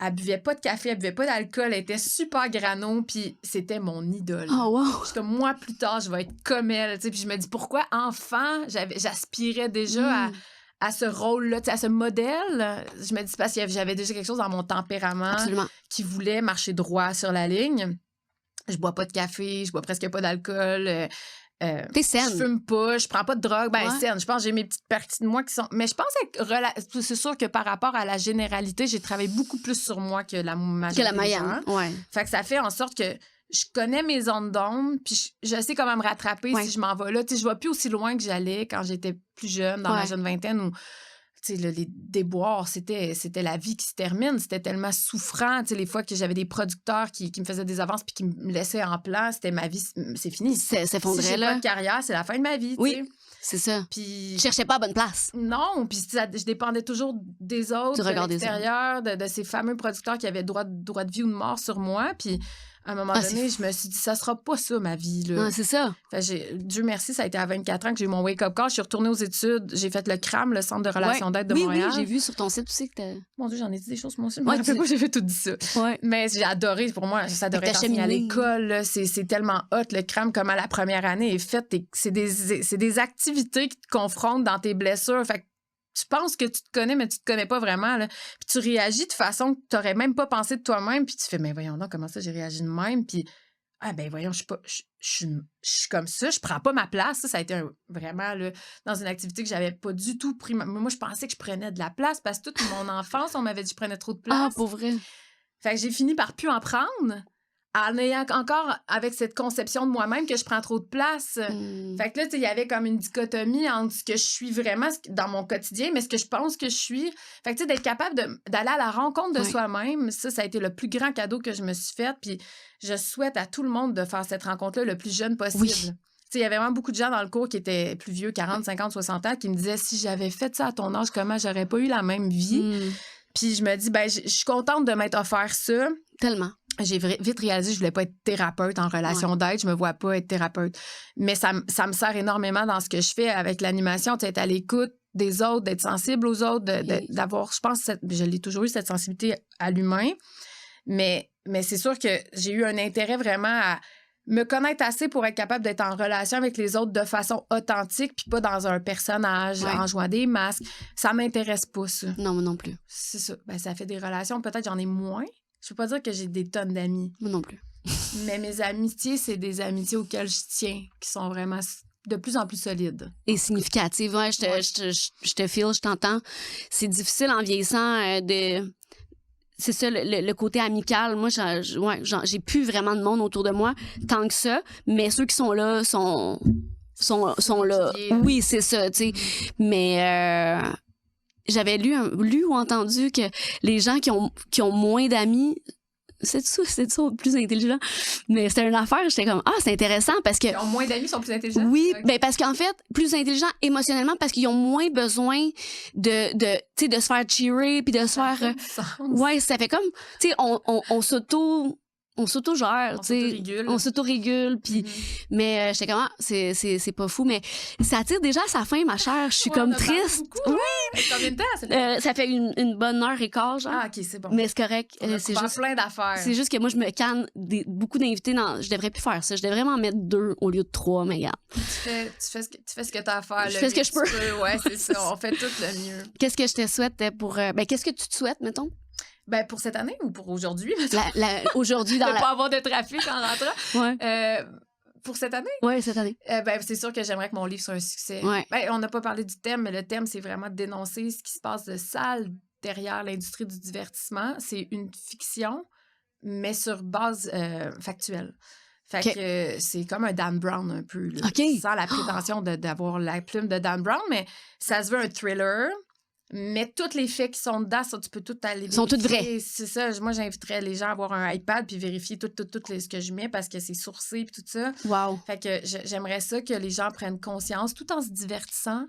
B: elle buvait pas de café, elle buvait pas d'alcool, elle était super grano, puis c'était mon idole.
A: Oh wow!
B: Parce que moi, plus tard, je vais être comme elle, tu sais, puis je me dis, pourquoi enfant, j'aspirais déjà à ce rôle-là, à ce modèle. Je me dis parce que j'avais déjà quelque chose dans mon tempérament qui voulait marcher droit sur la ligne. Je bois pas de café, je bois presque pas d'alcool.
A: T'es saine.
B: Je fume pas, je prends pas de drogue. Saine. Je pense que j'ai mes petites parties de moi qui sont... Mais je pense que c'est sûr que par rapport à la généralité, j'ai travaillé beaucoup plus sur moi que la majorité
A: que la moyenne,
B: Fait que ça fait en sorte que je connais mes zones d'ombre, puis je sais comment me rattraper si je m'en vais là. Tu sais, je vais plus aussi loin que j'allais quand j'étais plus jeune, dans ma jeune vingtaine, où tu sais, les déboires, c'était la vie qui se termine. C'était tellement souffrant. Tu sais, les fois que j'avais des producteurs qui me faisaient des avances puis qui me laissaient en plan, c'était ma vie, c'est fini.
A: S'effondrait,
B: si j'ai
A: là.
B: pas de carrière, c'est la fin de ma vie, tu sais.
A: C'est ça.
B: Puis...
A: Je cherchais pas à bonne place.
B: Non, puis je dépendais toujours des autres, de l'extérieur, de ces fameux producteurs qui avaient droit de vie ou de mort sur moi. Puis à un moment donné, je me suis dit, ça sera pas ça, ma vie, là.
A: Ah, c'est ça.
B: Fait, Dieu merci, ça a été à 24 ans que j'ai eu mon wake-up call. Je suis retournée aux études. J'ai fait le CRAM, le Centre de relations d'aide de Montréal.
A: Oui, j'ai vu sur ton site aussi que t'as...
B: Mon Dieu, j'en ai dit des choses, moi aussi. Je me rappelle pas, j'ai fait tout dit ça.
A: Ouais.
B: Mais j'ai adoré, pour moi, j'adorais enseigner à l'école. Là. C'est tellement hot, le CRAM, comment la première année est faite. C'est des activités qui te confrontent dans tes blessures. Fait que tu penses que tu te connais, mais tu te connais pas vraiment. Là. Puis tu réagis de façon que tu n'aurais même pas pensé de toi-même. Puis tu fais, mais voyons donc, comment ça, j'ai réagi de même? Puis, voyons, je suis comme ça, je prends pas ma place. Ça a été vraiment là, dans une activité que j'avais pas du tout pris. Moi, je pensais que je prenais de la place parce que toute mon enfance, on m'avait dit que je prenais trop de place.
A: Ah, pour vrai?
B: Fait que j'ai fini par plus en prendre. En ayant encore avec cette conception de moi-même que je prends trop de place. Fait que là, il y avait comme une dichotomie entre ce que je suis vraiment dans mon quotidien, mais ce que je pense que je suis. Fait que tu sais, d'être capable d'aller à la rencontre de soi-même, ça a été le plus grand cadeau que je me suis fait. Puis je souhaite à tout le monde de faire cette rencontre-là le plus jeune possible. Oui. Il y avait vraiment beaucoup de gens dans le cours qui étaient plus vieux, 40, 50, 60 ans, qui me disaient, si j'avais fait ça à ton âge, comment j'aurais pas eu la même vie? Puis je me dis, je suis contente de m'être offert ça.
A: Tellement.
B: J'ai vite réalisé que je voulais pas être thérapeute en relation d'aide. Je me vois pas être thérapeute. Mais ça me sert énormément dans ce que je fais avec l'animation, d'être à l'écoute des autres, d'être sensible aux autres, d'avoir, je pense, je l'ai toujours eu, cette sensibilité à l'humain. Mais c'est sûr que j'ai eu un intérêt vraiment à me connaître assez pour être capable d'être en relation avec les autres de façon authentique puis pas dans un personnage, en jouant des masques. Ça m'intéresse pas, ça.
A: Non, moi non plus.
B: C'est ça. Ça fait des relations. Peut-être j'en ai moins. Je peux pas dire que j'ai des tonnes d'amis.
A: Moi non plus.
B: Mais mes amitiés, c'est des amitiés auxquelles je tiens, qui sont vraiment de plus en plus solides.
A: Et significatives. Ouais, je te file, je t'entends. C'est difficile en vieillissant de... C'est ça, le côté amical. Moi, j'ai plus vraiment de monde autour de moi tant que ça, mais ceux qui sont là sont là. Oui, c'est ça, tu sais. Mais j'avais lu ou entendu que les gens qui ont moins d'amis c'est ça plus intelligent. Mais c'était une affaire, j'étais comme, c'est intéressant parce que.
B: Ils ont moins d'amis, ils sont plus intelligents.
A: Oui,
B: okay.
A: ben parce qu'en fait, plus intelligents émotionnellement parce qu'ils ont moins besoin de tu sais, de se faire cheerer puis de se faire. Ouais, ça fait comme, tu sais, on s'auto-gère, tu sais. On s'auto-régule, puis... Mais j'étais comme, c'est pas fou, mais ça tire déjà à sa fin, ma chère. Je suis comme triste.
B: Beaucoup, oui! Combien de temps?
A: Ça fait une bonne heure et quart, genre.
B: Ah, OK, c'est bon.
A: Mais c'est correct.
B: C'est juste plein d'affaires.
A: C'est juste que moi, je me canne beaucoup d'invités. Je devrais plus faire ça. Je devrais m'en mettre 2 au lieu de 3, mais regarde.
B: Tu fais ce que t'as à faire.
A: Je fais ce que je peux.
B: Ouais, c'est ça. On fait tout le mieux.
A: Qu'est-ce que je te souhaite pour... qu'est-ce que tu te souhaites, mettons?
B: Ben, pour cette année ou pour aujourd'hui?
A: Aujourd'hui, dans
B: de pas avoir de trafic en rentrant.
A: Ouais.
B: Pour cette année?
A: Oui, cette année.
B: Ben, c'est sûr que j'aimerais que mon livre soit un succès.
A: Ouais.
B: Ben, on n'a pas parlé du thème, mais le thème, c'est vraiment de dénoncer ce qui se passe de sale derrière l'industrie du divertissement. C'est une fiction, mais sur base factuelle. Fait que c'est comme un Dan Brown un peu. Là, sans la prétention d'avoir la plume de Dan Brown, mais ça se veut un thriller. Mais tous les faits qui sont dedans, ça, tu peux tout aller vérifier.
A: Sont toutes vraies.
B: C'est ça. Moi, j'inviterais les gens à avoir un iPad puis vérifier tout ce que je mets parce que c'est sourcé puis tout ça.
A: Wow.
B: Fait que j'aimerais ça que les gens prennent conscience, tout en se divertissant,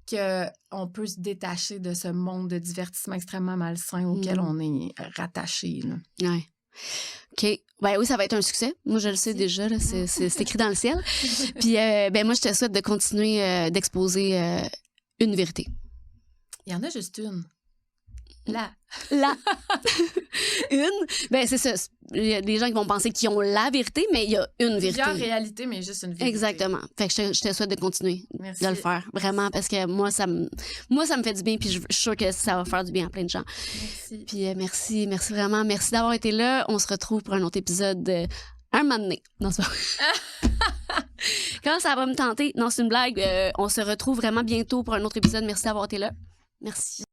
B: qu'on peut se détacher de ce monde de divertissement extrêmement malsain auquel on est rattaché. Là.
A: Ouais. OK. Ben oui, ça va être un succès. Moi, je le sais déjà. Là, c'est écrit dans le ciel. Puis, moi, je te souhaite de continuer d'exposer une vérité.
B: Il y en a juste une. Là.
A: Une. Ben, c'est ça. Il y a des gens qui vont penser qu'ils ont la vérité, mais il y a une vérité.
B: Plusieurs réalités, mais juste une vérité.
A: Exactement. Fait que je te souhaite de continuer de le faire. Vraiment, parce que moi, ça me fait du bien, puis je suis sûre que ça va faire du bien à plein de gens.
B: Merci.
A: Puis merci vraiment. Merci d'avoir été là. On se retrouve pour un autre épisode un moment donné. Non, c'est pas Quand ça va me tenter. Non, c'est une blague. On se retrouve vraiment bientôt pour un autre épisode. Merci d'avoir été là. Merci.